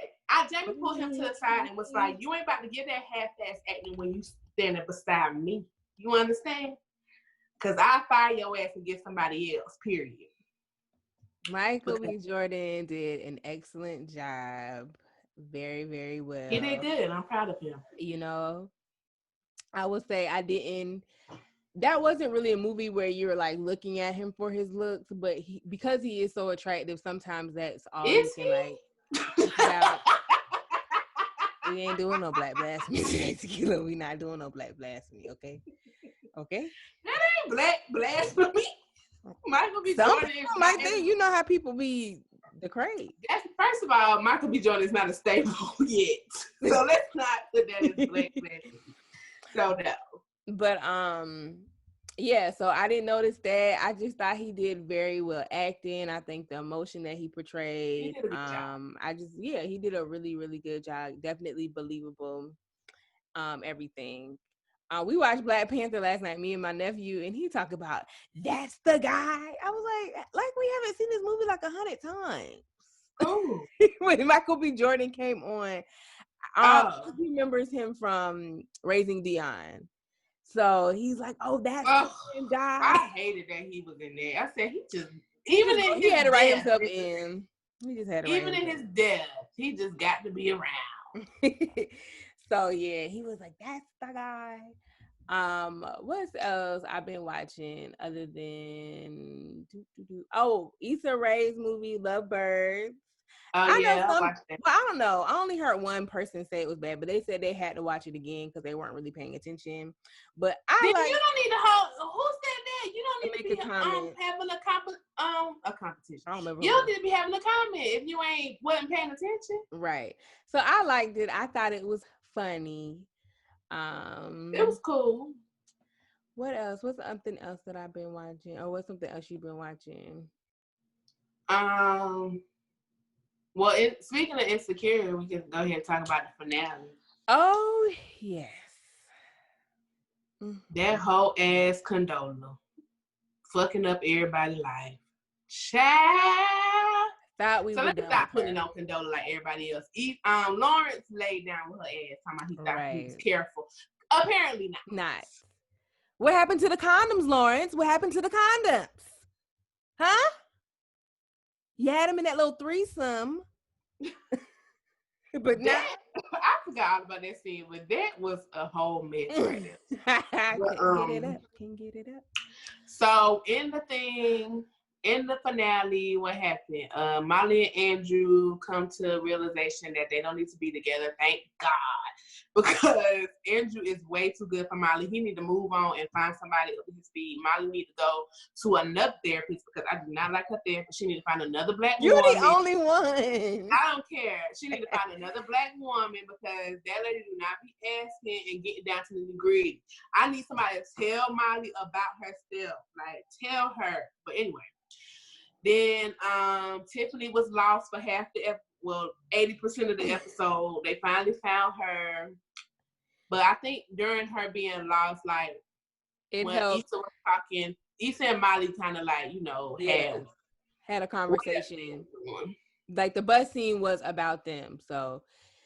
Jamie pulled him to the side and was like, you ain't about to get that half-ass acting when you standing beside me. You understand? Because I fire your ass and get somebody else, period. Michael B. Jordan did an excellent job. Very, very well. He did good. I'm proud of him. You know, I would say that wasn't really a movie where you're like looking at him for his looks, but because he is so attractive, sometimes that's all you can like think about. We ain't doing no black blasphemy today, Tequila. We not doing no black blasphemy, okay? Okay? That ain't black blasphemy. Michael B. Jordan might think, you know how people be the crazy. First of all, Michael B. Jordan is not a staple yet. So let's not put that as black blasphemy. So no. But yeah, so I didn't notice that. I just thought he did very well acting. I think the emotion that he portrayed. He did a good job. He did a really, really good job. Definitely believable. Everything. We watched Black Panther last night, me and my nephew, and he talked about that's the guy. I was like we haven't seen this movie like 100 times. Oh. When Michael B. Jordan came on, he remembers him from Raising Dion. So he's like, oh, that's the guy. I hated that he was in there. I said he had to write himself in. He just had to even in his death, he just got to be around. So yeah, he was like, that's the guy. What else I've been watching other than Issa Rae's movie Lovebirds. I watched it. Well, I don't know. I only heard one person say it was bad, but they said they had to watch it again because they weren't really paying attention. But you don't need to who said that? You don't need to be having a competition. I don't remember. You don't need to be having a comment if you wasn't paying attention. Right. So I liked it. I thought it was funny. It was cool. What else? What's something else that I've been watching? Or what's something else you've been watching? Well, speaking of Insecure, we can go ahead and talk about the finale. Oh, yes. That whole ass Condola fucking up everybody's life. Child. Thought we so let me stop putting on Condola like everybody else. Lawrence laid down with her ass, talking about he thought he was careful. Apparently not. What happened to the condoms, Lawrence? What happened to the condoms? Huh? You had him in that little threesome. But now I forgot all about that scene, but that was a whole mess right there. Can get it up. So in the finale, what happened? Molly and Andrew come to a realization that they don't need to be together. Thank God. Because Andrew is way too good for Molly. He need to move on and find somebody up to his speed. Molly need to go to another therapist because I do not like her therapist. She need to find another black woman. You're the only one. I don't care. She need to find another black woman because that lady do not be asking and getting down to the degree. I need somebody to tell Molly about herself. Like, tell her. But anyway. Then Tiffany was lost for half the 80% of the episode. They finally found her. But I think during her being lost, like when Issa was talking, Issa and Molly kind of like, had had a conversation. Like the bus scene was about them. So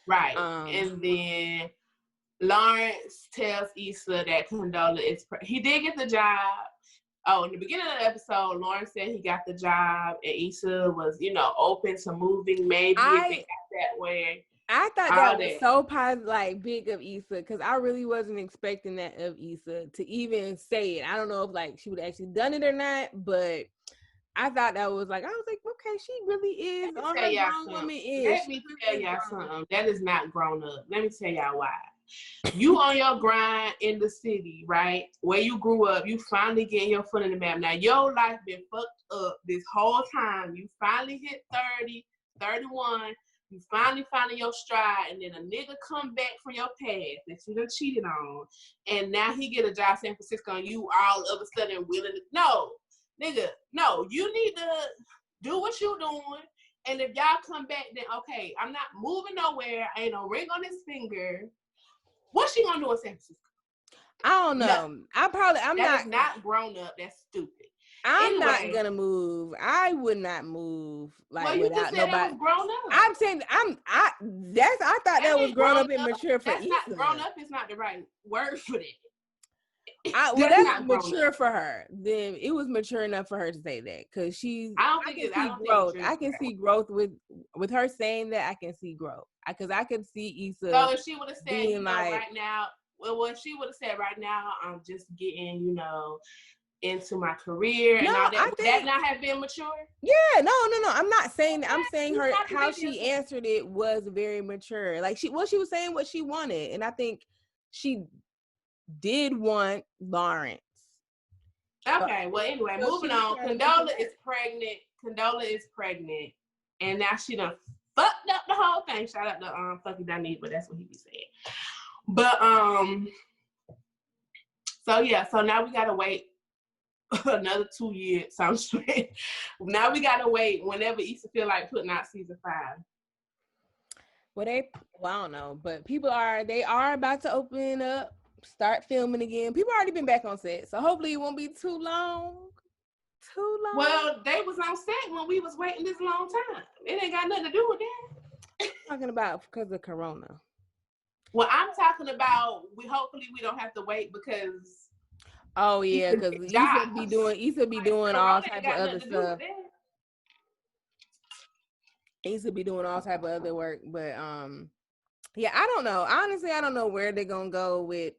right. And then Lawrence tells Issa that Condola is he did get the job. Oh, in the beginning of the episode, Lawrence said he got the job, and Issa was, open to moving. Maybe if it got that way. I thought that was so positive, like big of Issa, because I really wasn't expecting that of Issa to even say it. I don't know if like she would have actually done it or not, but I thought that was like, I was like, okay, she really is on her grown woman ish. Let me tell y'all something. That is not grown up. Let me tell y'all why. You on your grind in the city, right? Where you grew up, you finally getting your foot in the map. Now, your life been fucked up this whole time. You finally hit 30, 31. You finally finding your stride, and then a nigga come back from your past that you done cheated on, and now he get a job in San Francisco, and you all of a sudden willing to, no, nigga, no, you need to do what you doing, and if y'all come back, then okay, I'm not moving nowhere, ain't no ring on his finger. What's she gonna do in San Francisco? I don't know. No. I'm not grown up. That's stupid. I'm not gonna move. I would not move like without nobody. That was grown up. I'm saying I thought that was grown up and mature for Issa. Not grown up is not the right word for that. That's mature for her. Then it was mature enough for her to say that because I can see growth. I can see growth with her saying that. I can see growth because I can see Issa. So if she would have said, right now, what she would have said right now, I'm just getting, into my career and all that. Would that not have been mature? Yeah, no. I'm not saying that. I'm saying how she answered it was very mature. Like she was saying what she wanted, and I think she did want Lawrence. Okay, well anyway, moving on. Condola is pregnant, and now she done fucked up the whole thing. Shout out to Fucky Donnie, but that's what he be saying. But so now we gotta wait another 2 years. Sounds straight. Now we gotta wait whenever Issa feel like putting out season 5. Well, I don't know, but they are about to open up, start filming again. People already been back on set, so hopefully it won't be too long. Well, they was on set when we was waiting this long time. It ain't got nothing to do with that. Talking about because of Corona. Well, I'm talking about hopefully we don't have to wait because. Oh yeah, because Issa be doing all type of other stuff. Issa be doing all type of other work, but yeah, I don't know. Honestly, I don't know where they're gonna go with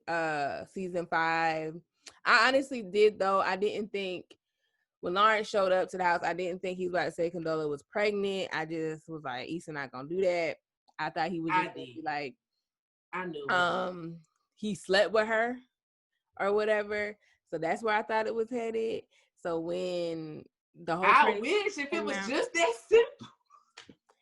season 5. I honestly did though. I didn't think when Lawrence showed up to the house, I didn't think he was about to say Condola was pregnant. I just was like, Issa not gonna do that. I thought he was just be like, I knew. He slept with her or whatever. So that's where I thought it was headed. So when the whole I wish if it was just that simple.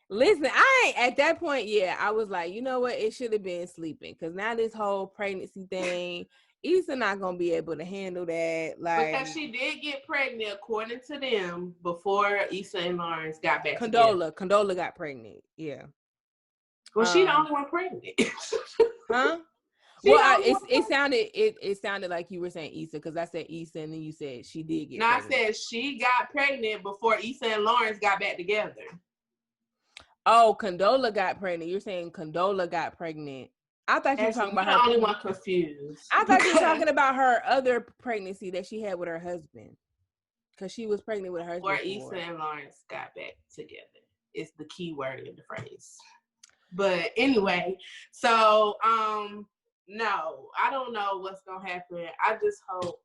Listen, at that point, yeah, I was like, you know what? It should have been sleeping. Because now this whole pregnancy thing, Issa not going to be able to handle that. Because she did get pregnant, according to them, before Issa and Lawrence got back together. Condola got pregnant, yeah. Well, she the only one pregnant. Huh? Well, it sounded like you were saying Issa because I said Issa and then you said she did get pregnant. I said she got pregnant before Issa and Lawrence got back together. Oh, Condola got pregnant. You're saying Condola got pregnant. I thought you were talking about her. The only one confused. I thought you were talking about her other pregnancy that she had with her husband because she was pregnant with her husband. Or Issa and Lawrence got back together. It's the key word in the phrase. But anyway, so no, I don't know what's gonna happen. I just hope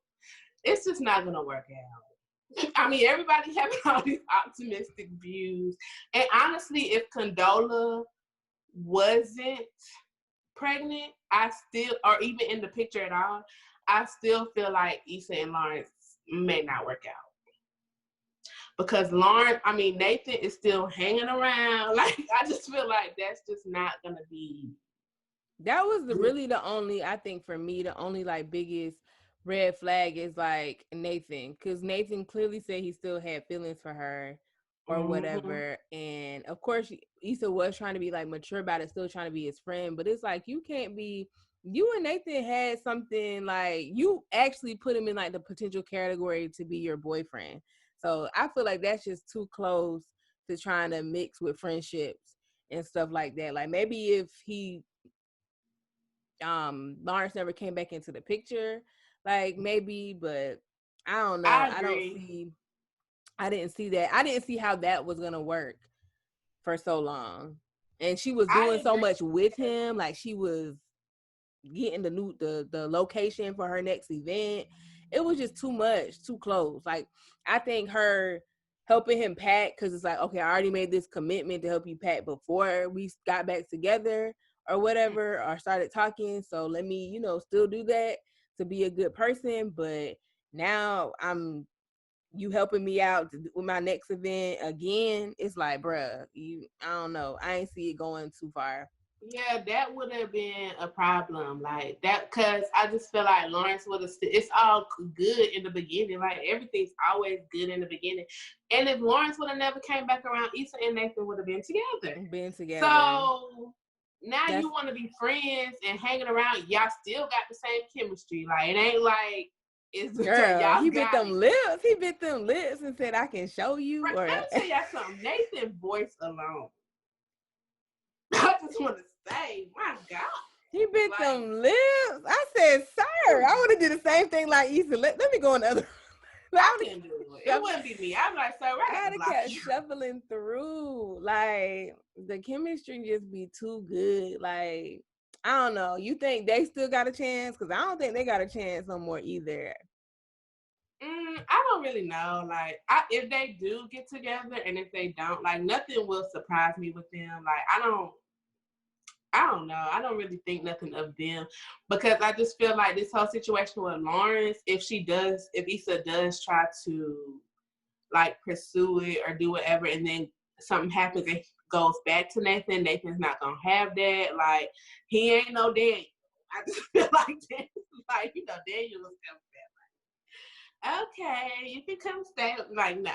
it's just not gonna work out. I mean, everybody having all these optimistic views, and honestly, if Condola wasn't pregnant, or even in the picture at all, I still feel like Issa and Lawrence may not work out. Because Nathan is still hanging around. Like, I just feel like that's just not gonna be. That was really the only, I think for me, the only like biggest red flag is like Nathan. Because Nathan clearly said he still had feelings for her or whatever. And of course, Issa was trying to be like mature about it, still trying to be his friend. But it's like, you and Nathan had something like, you actually put him in like the potential category to be your boyfriend. So I feel like that's just too close to trying to mix with friendships and stuff like that. Like maybe if Lawrence never came back into the picture, like maybe, but I don't know. I I don't agree. see. I didn't see that. I didn't see how that was gonna work for so long. And she was doing I so agree. much with him, like she was getting the location for her next event. It was just too much, too close. Like I think her helping him pack, because it's like, okay, I already made this commitment to help you pack before we got back together or whatever, or started talking. So let me, still do that to be a good person. But now you helping me out with my next event again. It's like, bruh, I don't know. I ain't see it going too far. Yeah, that would have been a problem, like that, because I just feel like Lawrence would have. It's all good in the beginning, like everything's always good in the beginning. And if Lawrence would have never came back around, Issa and Nathan would have been together. So now you want to be friends and hanging around. Y'all still got the same chemistry. Like it ain't like it's girl. y'all He bit got them lips. He bit them lips and said, "I can show you." Let me tell y'all something. Nathan's voice alone. I just want to say, my God. He bit them lips. I said, sir, I would have did the same thing like Issa. Let me go in the other. I couldn't do it. It wouldn't be me. I'm like, sir, I would have kept shuffling through. Like the chemistry just be too good. Like I don't know. You think they still got a chance? Because I don't think they got a chance no more either. I don't really know. Like, if they do get together, and if they don't, like, nothing will surprise me with them. Like, I don't know. I don't really think nothing of them, because I just feel like this whole situation with Lawrence, if Issa does try to like pursue it or do whatever, and then something happens and goes back to Nathan, Nathan's not gonna have that. Like, he ain't no Daniel. I just feel like Daniel was coming back. Okay, you can come stay. Like, no.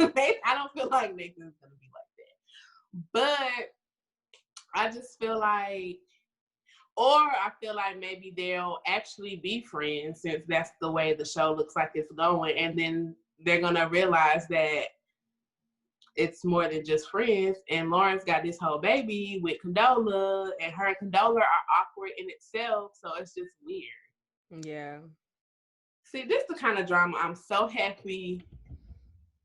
I don't feel like Nathan's gonna be like that. But I just feel like, or I feel like maybe they'll actually be friends, since that's the way the show looks like it's going. And then they're going to realize that it's more than just friends. And Lawrence got this whole baby with Condola, and her and Condola are awkward in itself. So it's just weird. Yeah. See, this is the kind of drama I'm so happy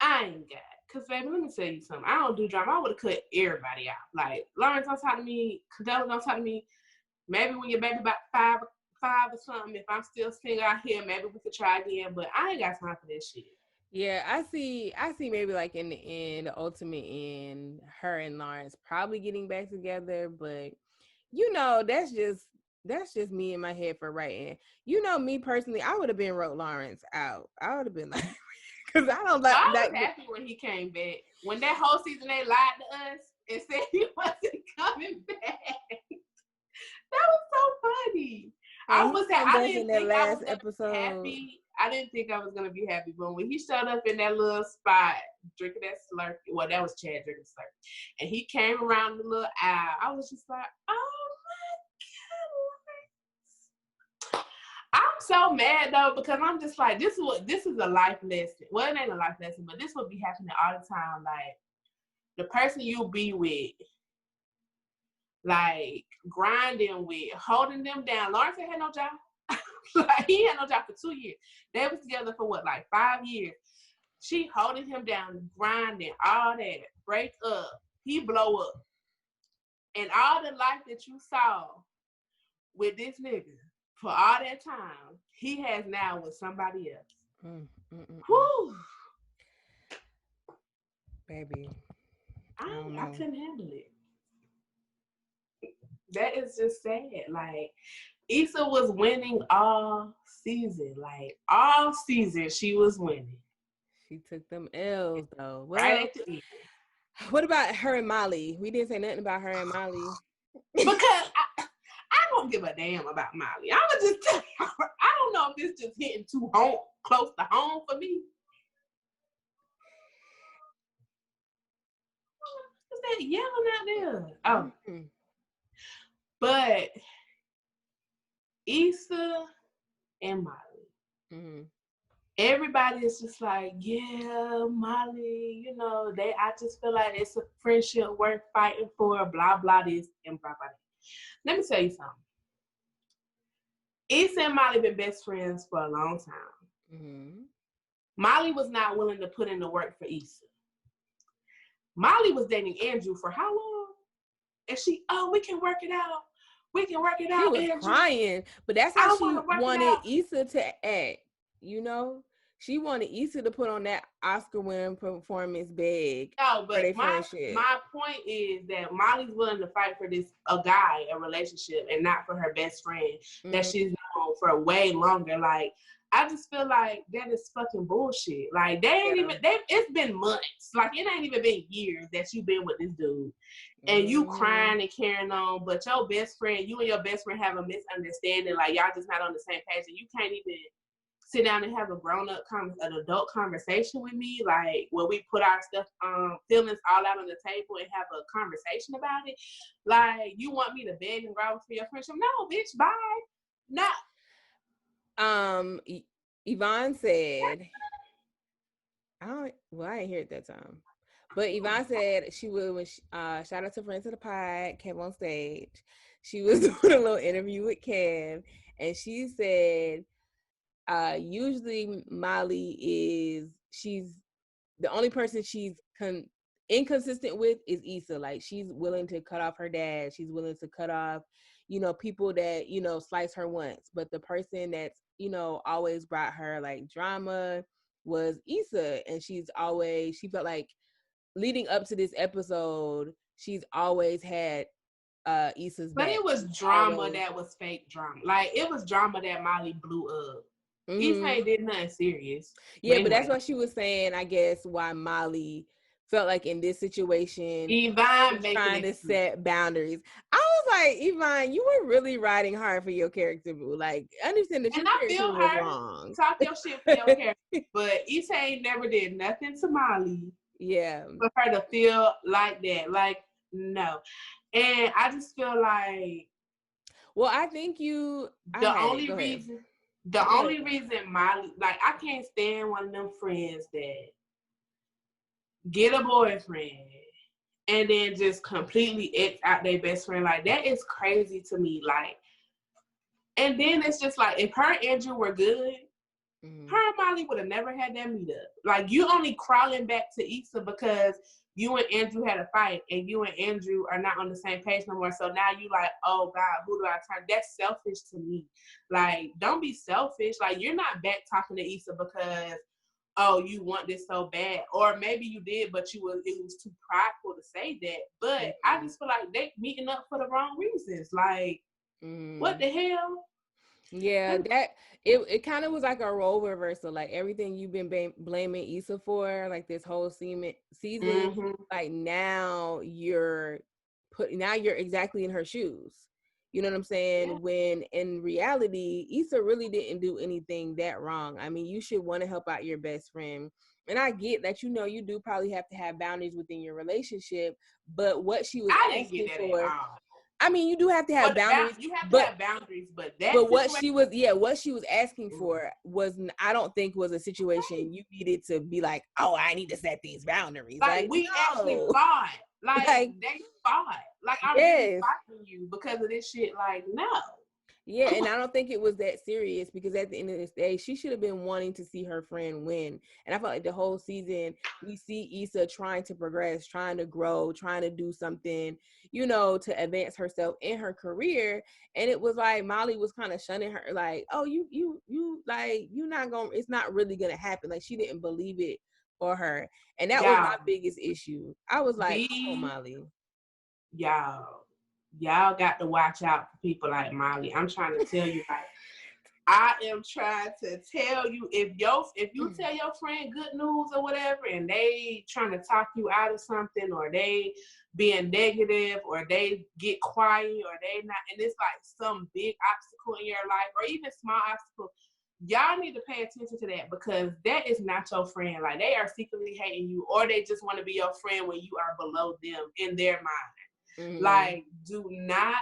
I ain't got. Because, baby, let me tell you something. I don't do drama. I would have cut everybody out. Like, Lawrence don't talk to me. Condola don't talk to me. Maybe when your baby about five or something, if I'm still single out here, maybe we could try again. But I ain't got time for that shit. Yeah, I see maybe like in the end, the ultimate end, her and Lawrence probably getting back together, but that's just me in my head for writing. Me personally, I would have been wrote Lawrence out. I would have been like, because I don't like. I was happy when he came back. When that whole season they lied to us and said he wasn't coming back. That was so funny. I didn't think I was gonna be happy. I didn't think I was gonna be happy, but when he showed up in that little spot drinking that Slurpee, well, that was Chad drinking Slurpee, and he came around the little aisle, I was just like, oh my God. I'm so mad though, because I'm just like, this is a life lesson. Well, it ain't a life lesson, but this would be happening all the time. Like, the person you'll be with, like, grinding with, holding them down. Lawrence ain't had no job. Like, he had no job for 2 years. They was together for what, like 5 years. She holding him down, grinding, all that. Break up. He blow up. And all the life that you saw with this nigga for all that time, he has now with somebody else. Whew. Baby. I couldn't handle it. That is just sad. Like, Issa was winning all season. Like, all season she was winning. She took them L's though. Well, right at the end. What about her and Molly? We didn't say nothing about her and Molly. Because I don't give a damn about Molly. I'm gonna just tell you, I don't know if it's just hitting too close to home for me. What's that yelling out there? Oh. Mm-hmm. But Issa and Molly. Mm-hmm. everybody is just like, yeah, Molly, you know, I just feel like it's a friendship worth fighting for, blah, blah, this and blah, blah, that. Let me tell you something. Issa and Molly been best friends for a long time. Mm-hmm. Molly was not willing to put in the work for Issa. Molly was dating Andrew for how long? And we can work it out. We can work it out. She was Andrew. Crying, but that's how she wanted Issa to act, you know? She wanted Issa to put on that Oscar-winning performance bag. No, but my point is that Molly's willing to fight for a relationship, and not for her best friend that she's known for way longer. Like, I just feel like that is fucking bullshit. Like, it's been months. Like, it ain't even been years that you've been with this dude. And you crying and carrying on, but you and your best friend have a misunderstanding. Like, y'all just not on the same page, and you can't even sit down and have an adult conversation with me, like where we put our stuff, feelings all out on the table and have a conversation about it. Like, you want me to beg and grovel for your friendship? No, bitch, bye. No. Yvonne said, I didn't hear it that time. But Yvonne said she would, shout out to Friends of the Pod, Kev on stage. She was doing a little interview with Kev, and she said, usually Molly she's the only person she's inconsistent with is Issa. Like, she's willing to cut off her dad. She's willing to cut off, people that, slice her once. But the person that's, always brought her like drama was Issa. And she felt like leading up to this episode, she's always had Issa's back. But it was drama that was fake drama. Like, it was drama that Molly blew up. Issa ain't did nothing serious. Yeah, but that's what she was saying, I guess, why Molly felt like in this situation, Yvonne trying to set boundaries. I was like, Yvonne, you were really riding hard for your character, boo. Like, understand that your character was wrong. Talk your shit for your character. But Issa ain't never did nothing to Molly. Yeah. For her to feel like that. Like, no. And I just feel like... Well, I think the only reason Molly... Like, I can't stand one of them friends that get a boyfriend and then just completely X out their best friend. Like, that is crazy to me. Like, and then it's just like, if her and Andrew were good, her and Molly would have never had that meetup. Like, you only crawling back to Issa because you and Andrew had a fight and you and Andrew are not on the same page no more. So now you like, oh God, who do I turn? That's selfish to me. Like, don't be selfish. Like, you're not back talking to Issa because, oh, you want this so bad. Or maybe you did, but it was too prideful to say that. But I just feel like they meeting up for the wrong reasons. Like, what the hell? Yeah, that it kind of was like a role reversal. Like, everything you've been blaming Issa for, like this whole season, like now you're exactly in her shoes. You know what I'm saying? Yeah. When in reality, Issa really didn't do anything that wrong. I mean, you should want to help out your best friend. And I get that, you do probably have to have boundaries within your relationship, but what she was asking for, I mean, you do have to have boundaries. You have to have boundaries, but what she was asking for was, I don't think was a situation you needed to be like, oh, I need to set these boundaries. Like we actually fought. Like they fought. Like, I'm really fighting you because of this shit. Like, no. Yeah, and I don't think it was that serious, because at the end of this day, she should have been wanting to see her friend win. And I felt like the whole season, we see Issa trying to progress, trying to grow, trying to do something, to advance herself in her career. And it was like Molly was kind of shunning her, like, oh, you like, you're not going, it's not really going to happen. Like, she didn't believe it for her. And that was my biggest issue. I was like, oh, Molly. Y'all got to watch out for people like Molly. I'm trying to tell you, like, I am trying to tell you, if you tell your friend good news or whatever, and they trying to talk you out of something, or they being negative, or they get quiet, or they not, and it's like some big obstacle in your life, or even small obstacle, y'all need to pay attention to that, because that is not your friend. Like, they are secretly hating you, or they just want to be your friend when you are below them in their mind. Like, do not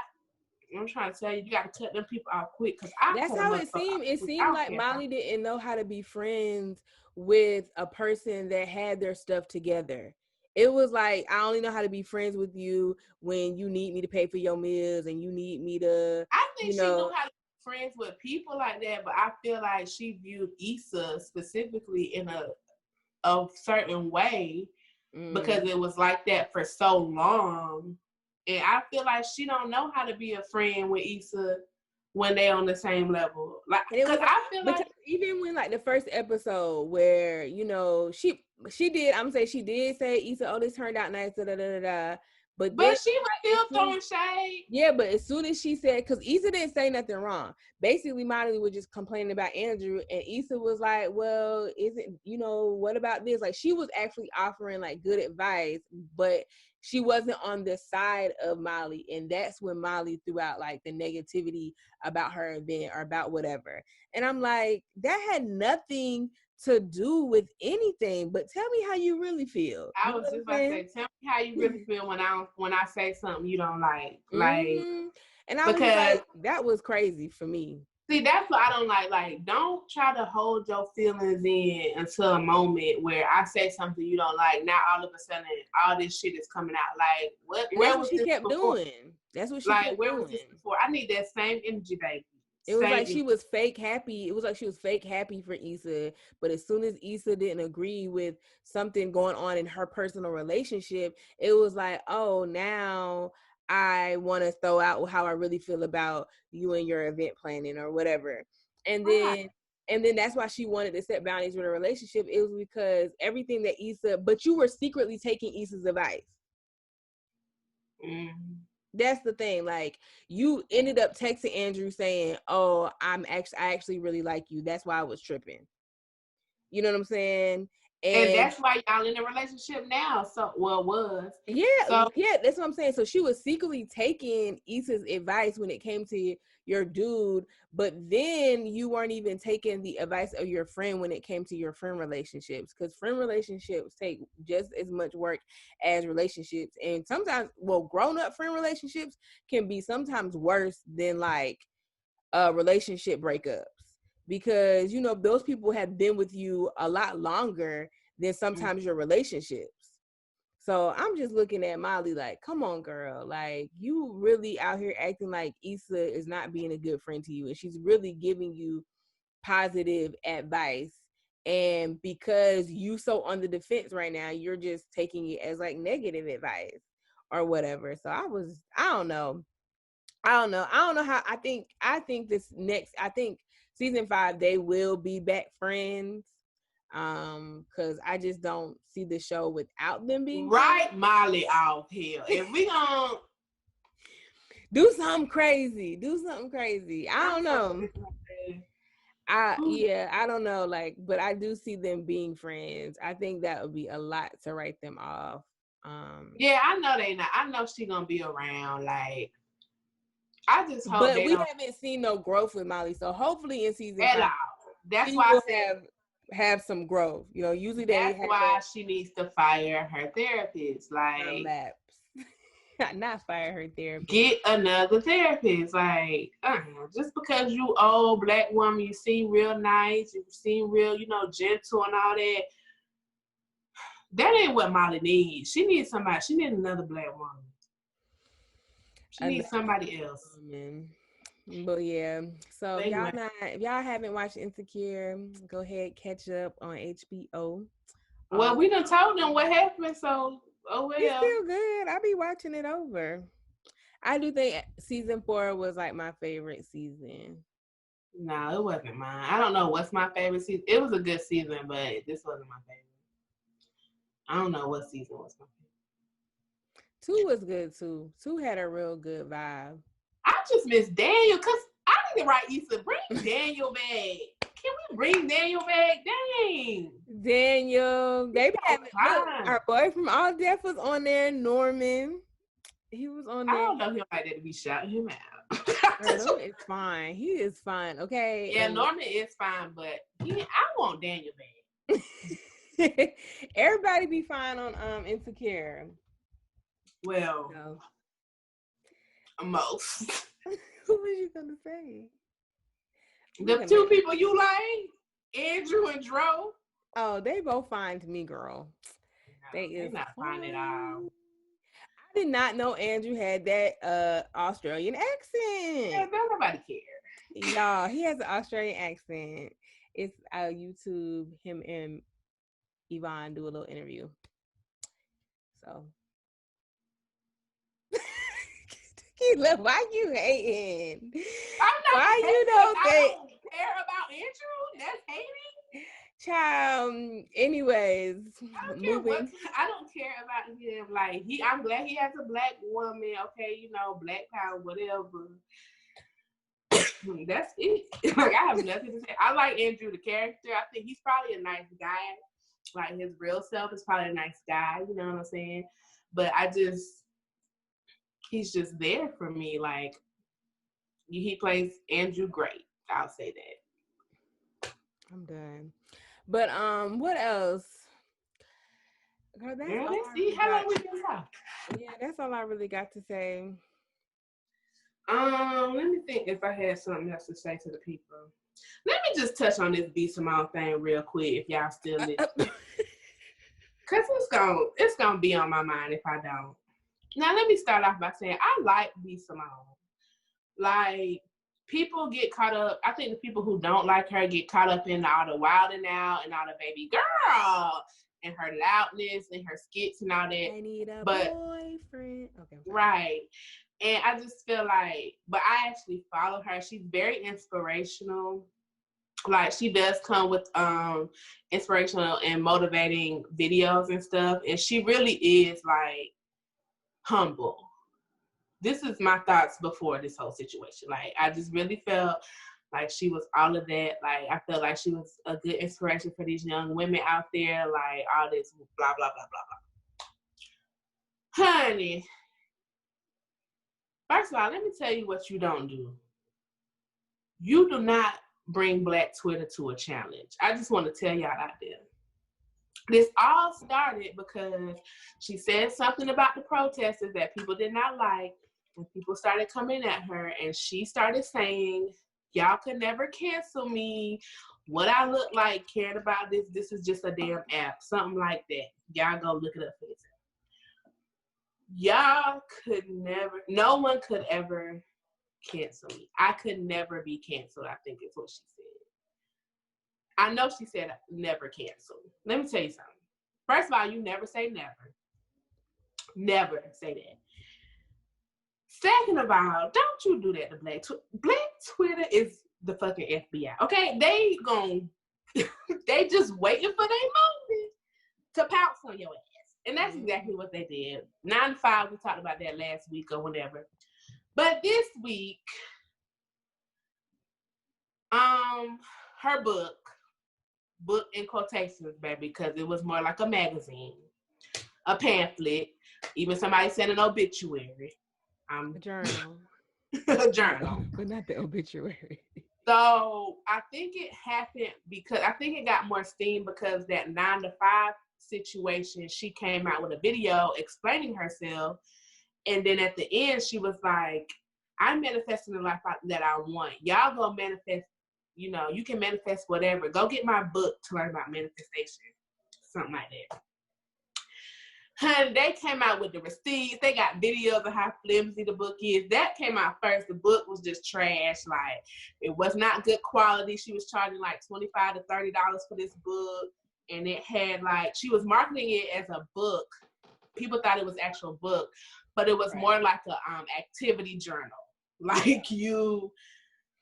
I'm trying to tell you, you got to cut them people out quick. Cause I That's cut how them it seemed. It seemed like care. Molly didn't know how to be friends with a person that had their stuff together. It was like, I only know how to be friends with you when you need me to pay for your meals and you need me to, I think she knew how to be friends with people like that, but I feel like she viewed Issa specifically in a certain way because it was like that for so long. And I feel like she don't know how to be a friend with Issa when they on the same level. Like, because I feel like even when like the first episode where she did, I'm saying she did say Issa, oh, this turned out nice, da da da da. But then she was still throwing shade. Yeah, but as soon as she said, because Issa didn't say nothing wrong. Basically, Molly was just complaining about Andrew, and Issa was like, well, what about this? Like, she was actually offering like good advice, but she wasn't on the side of Molly. And that's when Molly threw out like the negativity about her event or about whatever. And I'm like, that had nothing to do with anything, but tell me how you really feel. I was just about to say, tell me how you really feel when I say something you don't like. Like, and I was like, that was crazy for me. See, that's what I don't like. Like, don't try to hold your feelings in until a moment where I say something you don't like. Now all of a sudden, all this shit is coming out. Like, what? Where was she this kept before? doing. That's what she like. Kept where doing. was this before? I need that same energy, baby. It was like she was fake happy. It was like she was fake happy for Issa. But as soon as Issa didn't agree with something going on in her personal relationship, it was like, oh, now I want to throw out how I really feel about you and your event planning or whatever. And then that's why she wanted to set boundaries with her relationship. It was because everything that Issa, but you were secretly taking Issa's advice. That's the thing. Like, you ended up texting Andrew saying, oh, I actually really like you. That's why I was tripping. You know what I'm saying? And that's why y'all in a relationship now. So, Yeah, that's what I'm saying. So she was secretly taking Issa's advice when it came to your dude, but then you weren't even taking the advice of your friend when it came to your friend relationships, because friend relationships take just as much work as relationships. And sometimes, grown-up friend relationships can be sometimes worse than like relationship breakups, because those people have been with you a lot longer than sometimes your relationships. So I'm just looking at Molly like, come on, girl. Like, you really out here acting like Issa is not being a good friend to you, and she's really giving you positive advice. And because you so on the defense right now, you're just taking it as like negative advice or whatever. So I don't know how I think season 5 they will be back friends, because I just don't see the show without them being right friends. Molly off here. If we gonna do something crazy, I don't know. I don't know, like, but I do see them being friends. I think that would be a lot to write them off. Yeah, I know they not. I know she gonna be around. Like, I just hope. But we haven't seen no growth with Molly, so hopefully in season 5, that's why I said have some growth. Usually that's why she needs to fire her therapist. Like, not fire her therapist. Get another therapist. Like, just because you old black woman, you seem real nice, you seem real, gentle and all that. That ain't what Molly needs. She needs somebody. She needs another black woman. She needs somebody else. But yeah, so if y'all haven't watched Insecure, go ahead, catch up on HBO. Well, we done told them what happened, so it's still good. I'll be watching it over. I do think season 4 was like my favorite season. No, it wasn't mine. I don't know what's my favorite season. It was a good season, but this wasn't my favorite. I don't know what season was my favorite. 2 was good too. 2 had a real good vibe. I just miss Daniel, because I need to write Issa, bring Daniel back. Can we bring Daniel back? Dang. Daniel. Baby, our boy from All Death was on there. Norman. He was on there. I don't know him like that to be shouting him out. Norman is fine. He is fine. Okay. Yeah, Norman is fine, but I want Daniel back. Everybody be fine on Insecure. Well, most. Who was you gonna say? The two people you like, Andrew and Dro. Oh, they both fine to me, girl. They're not fine at all. I did not know Andrew had that Australian accent. Yeah, nobody cares. Y'all, he has an Australian accent. It's YouTube, him and Yvonne do a little interview. So Tequila, why you hating? Why you don't care about Andrew? That's hating. Child. Anyways, moving. I don't care about him. Like I'm glad he has a black woman. Okay, you know, black power, whatever. That's it. Like I have nothing to say. I like Andrew the character. I think he's probably a nice guy. Like his real self is probably a nice guy. You know what I'm saying? But he's just there for me. Like he plays Andrew great. I'll say that. I'm done. But what else? Girl, let's see how long we can talk. Yeah, that's all I really got to say. Let me think if I had something else to say to the people. Let me just touch on this B.Simone thing real quick if y'all still listening. Cause it's gonna be on my mind if I don't. Now let me start off by saying I like B.Simone. Like people get caught up. I think the people who don't like her get caught up in all the wilding out and all the baby girl and her loudness and her skits and all that. I need a boyfriend. Okay. Right. And I just feel like, but I actually follow her. She's very inspirational. Like she does come with inspirational and motivating videos and stuff. And she really is like humble. This is my thoughts before this whole situation. Like I just really felt like she was all of that. Like I felt like she was a good inspiration for these young women out there. Like all this blah, blah, blah, blah, blah. Honey. First of all, let me tell you what you don't do. You do not bring Black Twitter to a challenge. I just want to tell y'all out there. This all started because she said something about the protesters that people did not like, and people started coming at her, and she started saying, y'all could never cancel me. What I look like caring about this. This is just a damn app. Something like that. Y'all go look it up for yourself. Y'all could never, no one could ever cancel me. I could never be canceled, I think is what she said. I know she said never cancel. Let me tell you something. First of all, you never say never. Never say that. Second of all, don't you do that to Black Twitter. Black Twitter is the fucking FBI, okay? They just waiting for their moment to pounce on your ass. And that's exactly what they did. 9 to 5, we talked about that last week or whatever. But this week, her book in quotations, baby, because it was more like a magazine, a pamphlet, even somebody sent an obituary. A journal. A journal. But not the obituary. So I think it happened because I think it got more steam because that 9 to 5 situation, she came out with a video explaining herself, and then at the end she was like, I'm manifesting the life that I want. Y'all go manifest, you know, you can manifest whatever. Go get my book to learn about manifestation. Something like that. Honey, they came out with the receipts. They got videos of how flimsy the book is. That came out first. The book was just trash. Like, it was not good quality. She was charging like $25 to $30 for this book. And it had like, she was marketing it as a book. People thought it was actual book, but it was more like a activity journal. Like you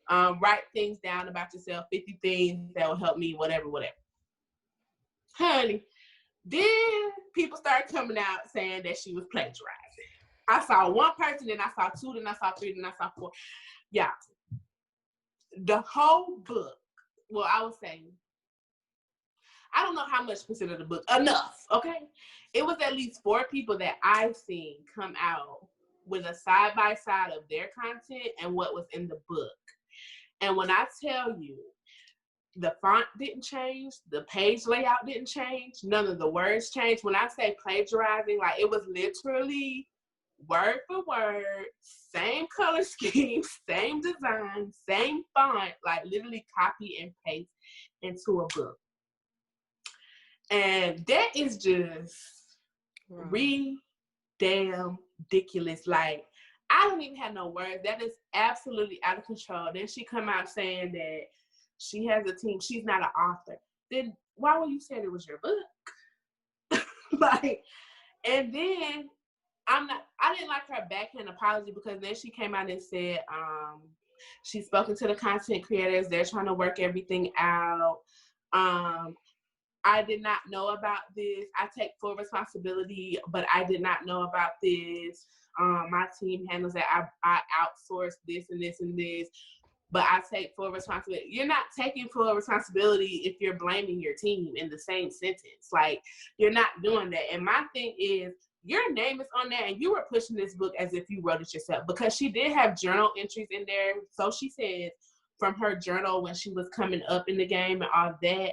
write things down about yourself, 50 things that will help me, whatever. Honey, then people started coming out saying that she was plagiarizing. I saw one person, then I saw two, then I saw three, then I saw four. Yeah. The whole book, well, I was saying, I don't know how much percent of the book, enough, okay? It was at least 4 people that I've seen come out with a side-by-side of their content and what was in the book. And when I tell you, the font didn't change, the page layout didn't change, none of the words changed. When I say plagiarizing, like it was literally word for word, same color scheme, same design, same font, like literally copy and paste into a book. And that is just damn ridiculous. Like, I don't even have no words. That is absolutely out of control. Then she come out saying that she has a team. She's not an author. Then why would you say it was your book? Like, and then I didn't like her backhand apology, because then she came out and said she's spoken to the content creators. They're trying to work everything out. I did not know about this. I take full responsibility, but I did not know about this. My team handles that. I outsource this and this and this, but I take full responsibility. You're not taking full responsibility if you're blaming your team in the same sentence. Like, you're not doing that. And my thing is, your name is on there, and you were pushing this book as if you wrote it yourself, because she did have journal entries in there. So she said from her journal when she was coming up in the game and all that.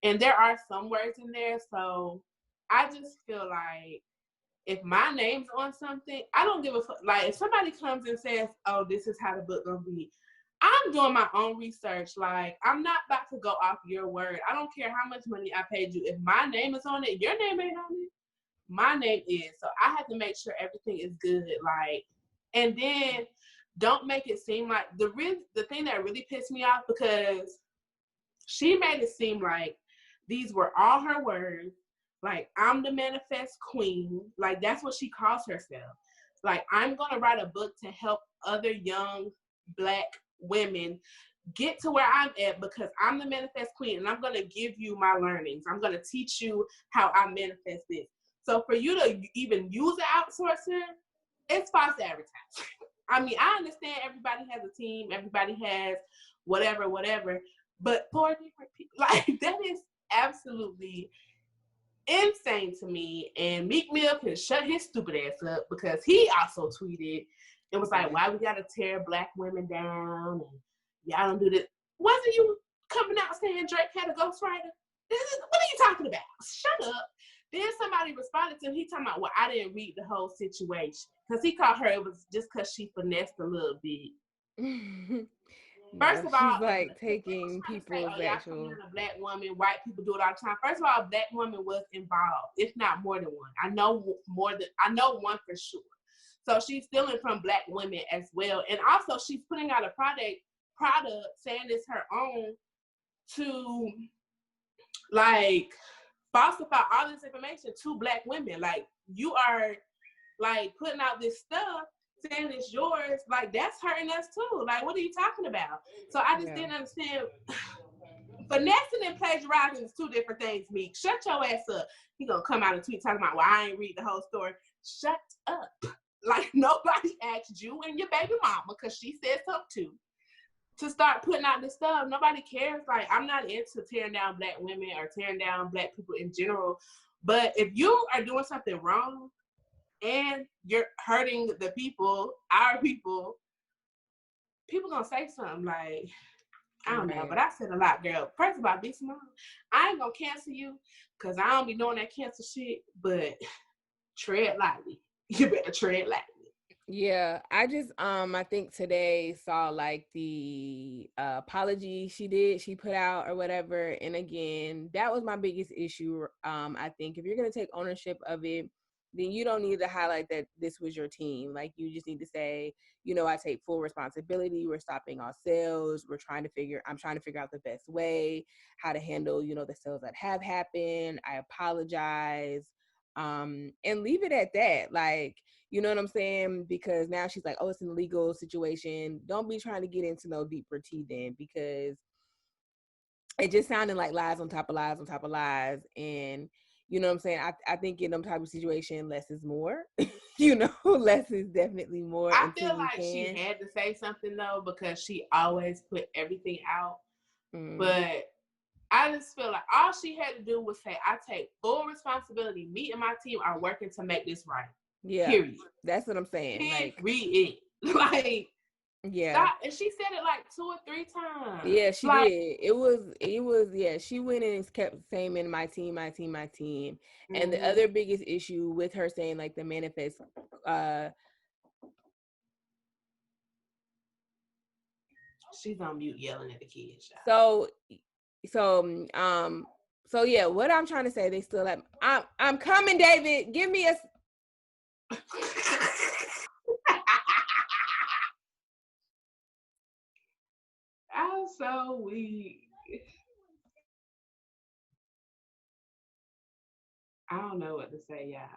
And there are some words in there. So I just feel like if my name's on something, I don't give a fuck. Like, if somebody comes and says, oh, this is how the book gonna be, I'm doing my own research. Like, I'm not about to go off your word. I don't care how much money I paid you. If my name is on it, your name ain't on it. My name is. So I have to make sure everything is good. Like, and then don't make it seem like the thing that really pissed me off, because she made it seem like these were all her words. Like, I'm the manifest queen. Like, that's what she calls herself. Like, I'm going to write a book to help other young Black women get to where I'm at, because I'm the manifest queen, and I'm going to give you my learnings. I'm going to teach you how I manifest this. So for you to even use the outsourcing, it's false advertising. I mean, I understand everybody has a team, everybody has whatever, but 4 different people, like, that is absolutely insane to me. And Meek Mill can shut his stupid ass up, because he also tweeted and was like, why we gotta tear Black women down, and y'all don't do this. Wasn't you coming out saying Drake had a ghostwriter? What are you talking about? Shut up. Then somebody responded to him. He talking about, well, I didn't read the whole situation, because he called her, it was just because she finessed a little bit. First of all, she's like taking people's actual. A Black woman, white people do it all the time. First of all, a Black woman was involved, if not more than one. I know one for sure. So she's stealing from Black women as well, and also she's putting out a product saying it's her own, to like falsify all this information to Black women. Like, you are like putting out this stuff saying it's yours. Like, that's hurting us too. Like, what are you talking about? So I just didn't understand. Finessing and plagiarizing is two different things, Meek. Shut your ass up. He gonna come out and tweet talking about, well, I ain't read the whole story. Shut up. Like, nobody asked you and your baby mama, because she said so too, to start putting out this stuff. Nobody cares. Like, I'm not into tearing down Black women or tearing down Black people in general. But if you are doing something wrong and you're hurting the people, our people gonna say something. Like, I don't know, but I said a lot, girl. First of all, B.Simone, I ain't gonna cancel you, because I don't be doing that cancel shit, but tread lightly. You better tread lightly. Yeah, I just I think today saw like the apology she put out or whatever, and again, that was my biggest issue. I think if you're gonna take ownership of it, then you don't need to highlight that this was your team. Like, you just need to say, I take full responsibility. We're stopping all sales. I'm trying to figure out the best way, how to handle, the sales that have happened. I apologize. And leave it at that. Like, you know what I'm saying? Because now she's like, oh, it's an illegal situation. Don't be trying to get into no deeper tea then, because it just sounded like lies on top of lies on top of lies. And you know what I'm saying? I think in them type of situation, less is more. Less is definitely more. I feel like she had to say something though, because she always put everything out. But I just feel like all she had to do was say, I take full responsibility. Me and my team are working to make this right. Yeah. Period. That's what I'm saying. Like, read it. Like, yeah. Stop. And she said it like 2 or 3 times. Yeah, she did. It was, yeah, she went in and kept saying my team. And the other biggest issue with her saying like the manifest She's on mute yelling at the kids. So yeah, what I'm trying to say, they still have. I'm coming, David. Give me a. I'm so weak. I don't know what to say, y'all.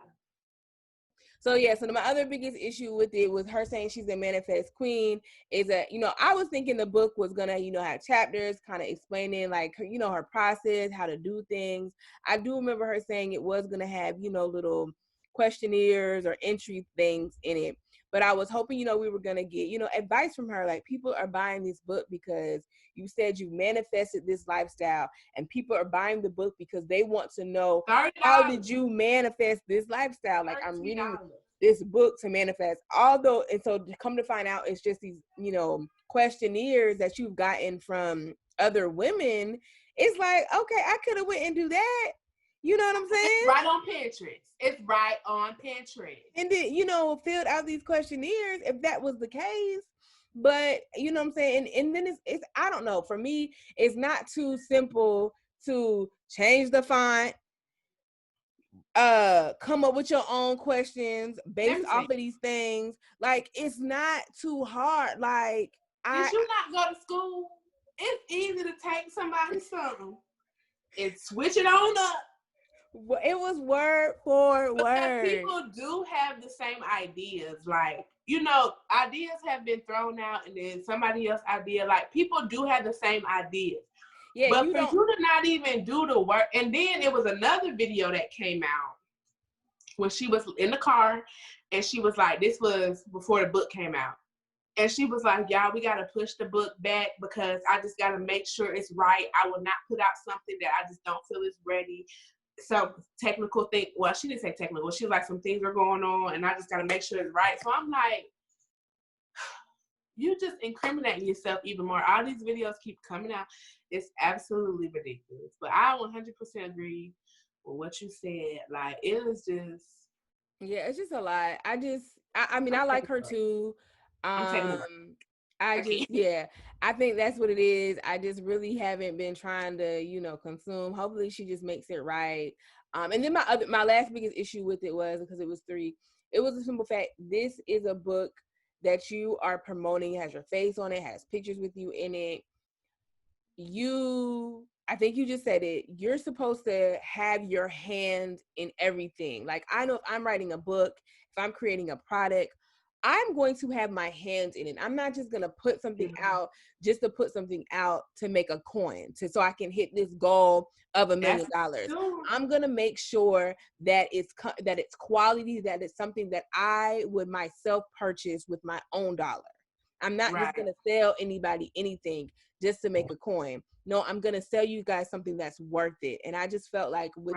So yeah, so my other biggest issue with it was her saying she's a manifest queen. Is that, you know, I was thinking the book was gonna, you know, have chapters kind of explaining like her, you know, her process, how to do things. I do remember her saying it was gonna have, you know, little questionnaires or entry things in it. But I was hoping, you know, we were gonna get, you know, advice from her. Like, people are buying this book because you said you manifested this lifestyle, and people are buying the book because they want to know how did you manifest this lifestyle. Like, I'm reading this book to manifest. Although, and so to come to find out, it's just these, you know, questionnaires that you've gotten from other women. It's like, okay, I could have went and do that. You know what I'm saying? It's right on Pinterest. It's right on Pinterest. And then, you know, filled out these questionnaires if that was the case. But you know what I'm saying? And then it's I don't know. For me, it's not too simple to change the font, come up with your own questions based off of these things. Like, it's not too hard. Like, did you not go to school? It's easy to take somebody something and switch it on up. It was word for word. People do have the same ideas. Like, you know, ideas have been thrown out and then somebody else's idea. Like, people do have the same ideas. Yeah, but for you to not even do the work. And then it was another video that came out when she was in the car and she was like, this was before the book came out. And she was like, y'all, we got to push the book back because I just got to make sure it's right. I will not put out something that I just don't feel is ready. Some technical thing. Well, she didn't say technical. She was like, some things are going on and I just got to make sure it's right. So I'm like, you just incriminating yourself even more. All these videos keep coming out. It's absolutely ridiculous. But I 100% agree with what you said. Like, it was just. Yeah, it's just a lot. I mean, I like her too. I think that's what it is. I just really haven't been trying to, you know, consume. Hopefully she just makes it right. And then my last biggest issue with it was, because it was 3, it was a simple fact. This is a book that you are promoting, has your face on it, has pictures with you in it. I think you just said it, you're supposed to have your hand in everything. Like, I know if I'm writing a book, if I'm creating a product, I'm going to have my hands in it. I'm not just going to put something out just to put something out to make a coin, so I can hit this goal of $1 million. I'm going to make sure that it's quality, that it's something that I would myself purchase with my own dollar. I'm not just going to sell anybody anything just to make a coin. No, I'm going to sell you guys something that's worth it. And I just felt like with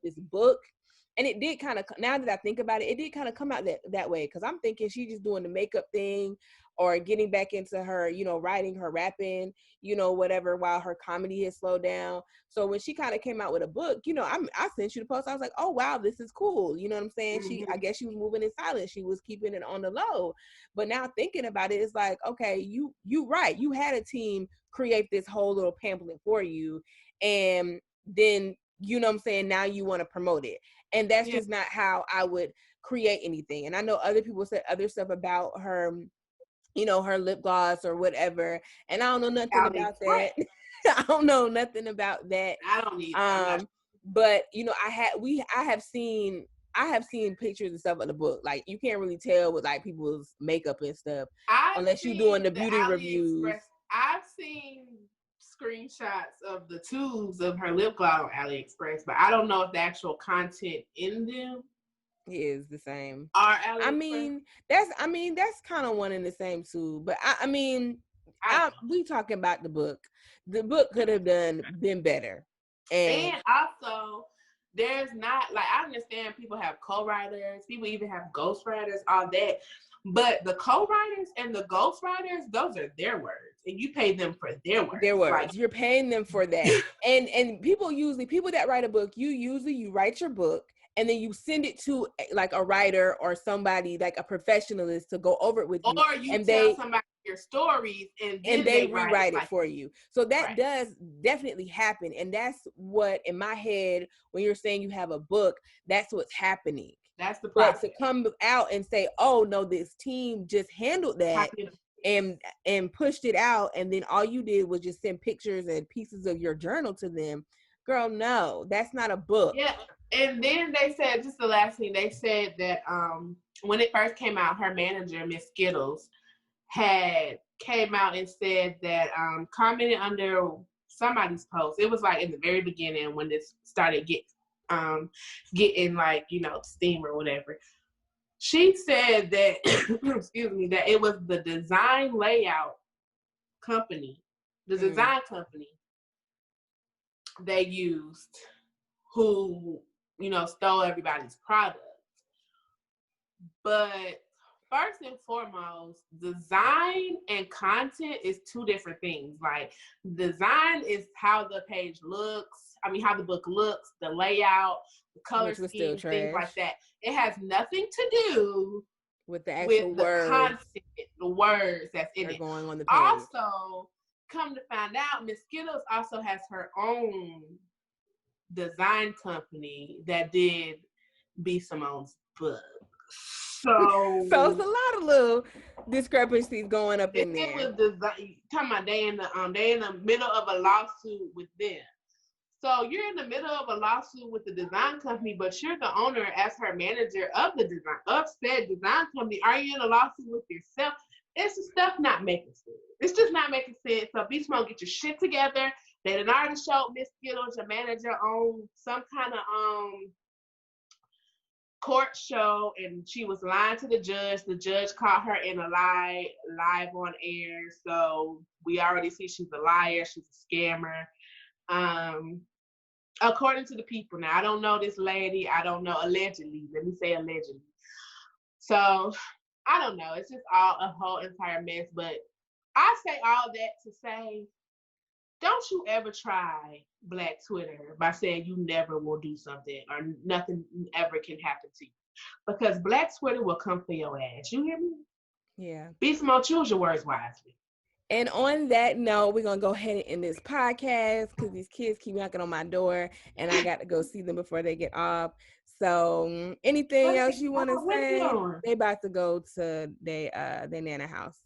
this book, and it did kind of, now that I think about it, it did kind of come out that way. Because I'm thinking she's just doing the makeup thing or getting back into her, you know, writing, her rapping, you know, whatever, while her comedy has slowed down. So when she kind of came out with a book, you know, I sent you the post. I was like, oh, wow, this is cool. You know what I'm saying? I guess she was moving in silence. She was keeping it on the low. But now thinking about it, it's like, okay, you right. You had a team create this whole little pamphlet for you. And then, you know what I'm saying, now you want to promote it. And that's just not how I would create anything. And I know other people said other stuff about her, you know, her lip gloss or whatever. And I don't know nothing about that. I don't know nothing about that. I don't either. But you know, I have seen pictures and stuff of the book. Like, you can't really tell with like people's makeup and stuff unless you're doing the beauty reviews. I've seen screenshots of the tubes of her lip gloss on AliExpress, but I don't know if the actual content in them is the same. I mean, that's kind of one and the same too. But we talking about the book. The book could have been better. And also, there's not, like, I understand people have co-writers, people even have ghostwriters, all that. But the co-writers and the ghostwriters, those are their words. And you pay them for their words. Their words. Like, you're paying them for that. and people that write a book, you write your book and then you send it to like a writer or somebody, like a professionalist, to go over it with you. Or you tell somebody your stories, and they rewrite it like for you. So that does definitely happen. And that's what, in my head, when you're saying you have a book, that's what's happening. That's the process. But to come out and say, oh no, this team just handled that and pushed it out, and then all you did was just send pictures and pieces of your journal to them. Girl, no, that's not a book. Yeah. And then they said, just the last thing, they said that when it first came out, her manager, Miss Skittles, came out and said that commented under somebody's post. It was like in the very beginning when this started getting like, you know, steam or whatever. She said that excuse me, that it was the design layout company, the design company they used, who, you know, stole everybody's product. But first and foremost, design and content is two different things. Like, design is how the page looks. I mean, how the book looks, the layout, the color scheme, things like that. It has nothing to do with the actual words, content, the words that's in it. Going on the page. Also, come to find out, Miss Skittles also has her own design company that did B.Simone's book. So it's a lot of little discrepancies going up in there. It was design. Talking about they in the middle of a lawsuit with them. So you're in the middle of a lawsuit with the design company, but you're the owner as her manager of said design company. Are you in a lawsuit with yourself? It's the stuff not making sense. It's just not making sense. So B.Simone, get your shit together. They done already showed Miss Skittles, your manager, on some kind of court show, and she was lying to the judge. The judge caught her in a lie live on air. So we already see she's a liar. She's a scammer. According to the people. Now, I don't know this lady. I don't know. Allegedly. Let me say allegedly. So I don't know. It's just a whole entire mess. But I say all that to say, don't you ever try Black Twitter by saying you never will do something or nothing ever can happen to you. Because Black Twitter will come for your ass. You hear me? Yeah. B.Simone, choose your words wisely. And on that note, we're going to go ahead and end this podcast because these kids keep knocking on my door and I got to go see them before they get off. So anything else you want to say? They about to go to their Nana house.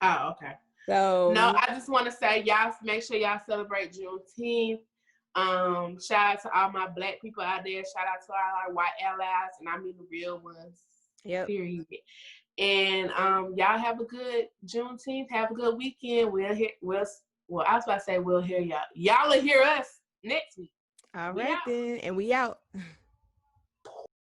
Oh, okay. So no, I just want to say, y'all make sure y'all celebrate Juneteenth. Shout out to all my Black people out there. Shout out to all our white allies, and I mean the real ones. Yep. Period. And y'all have a good Juneteenth. Have a good weekend. We'll hear y'all. Y'all will hear us next week. All right then, and we out.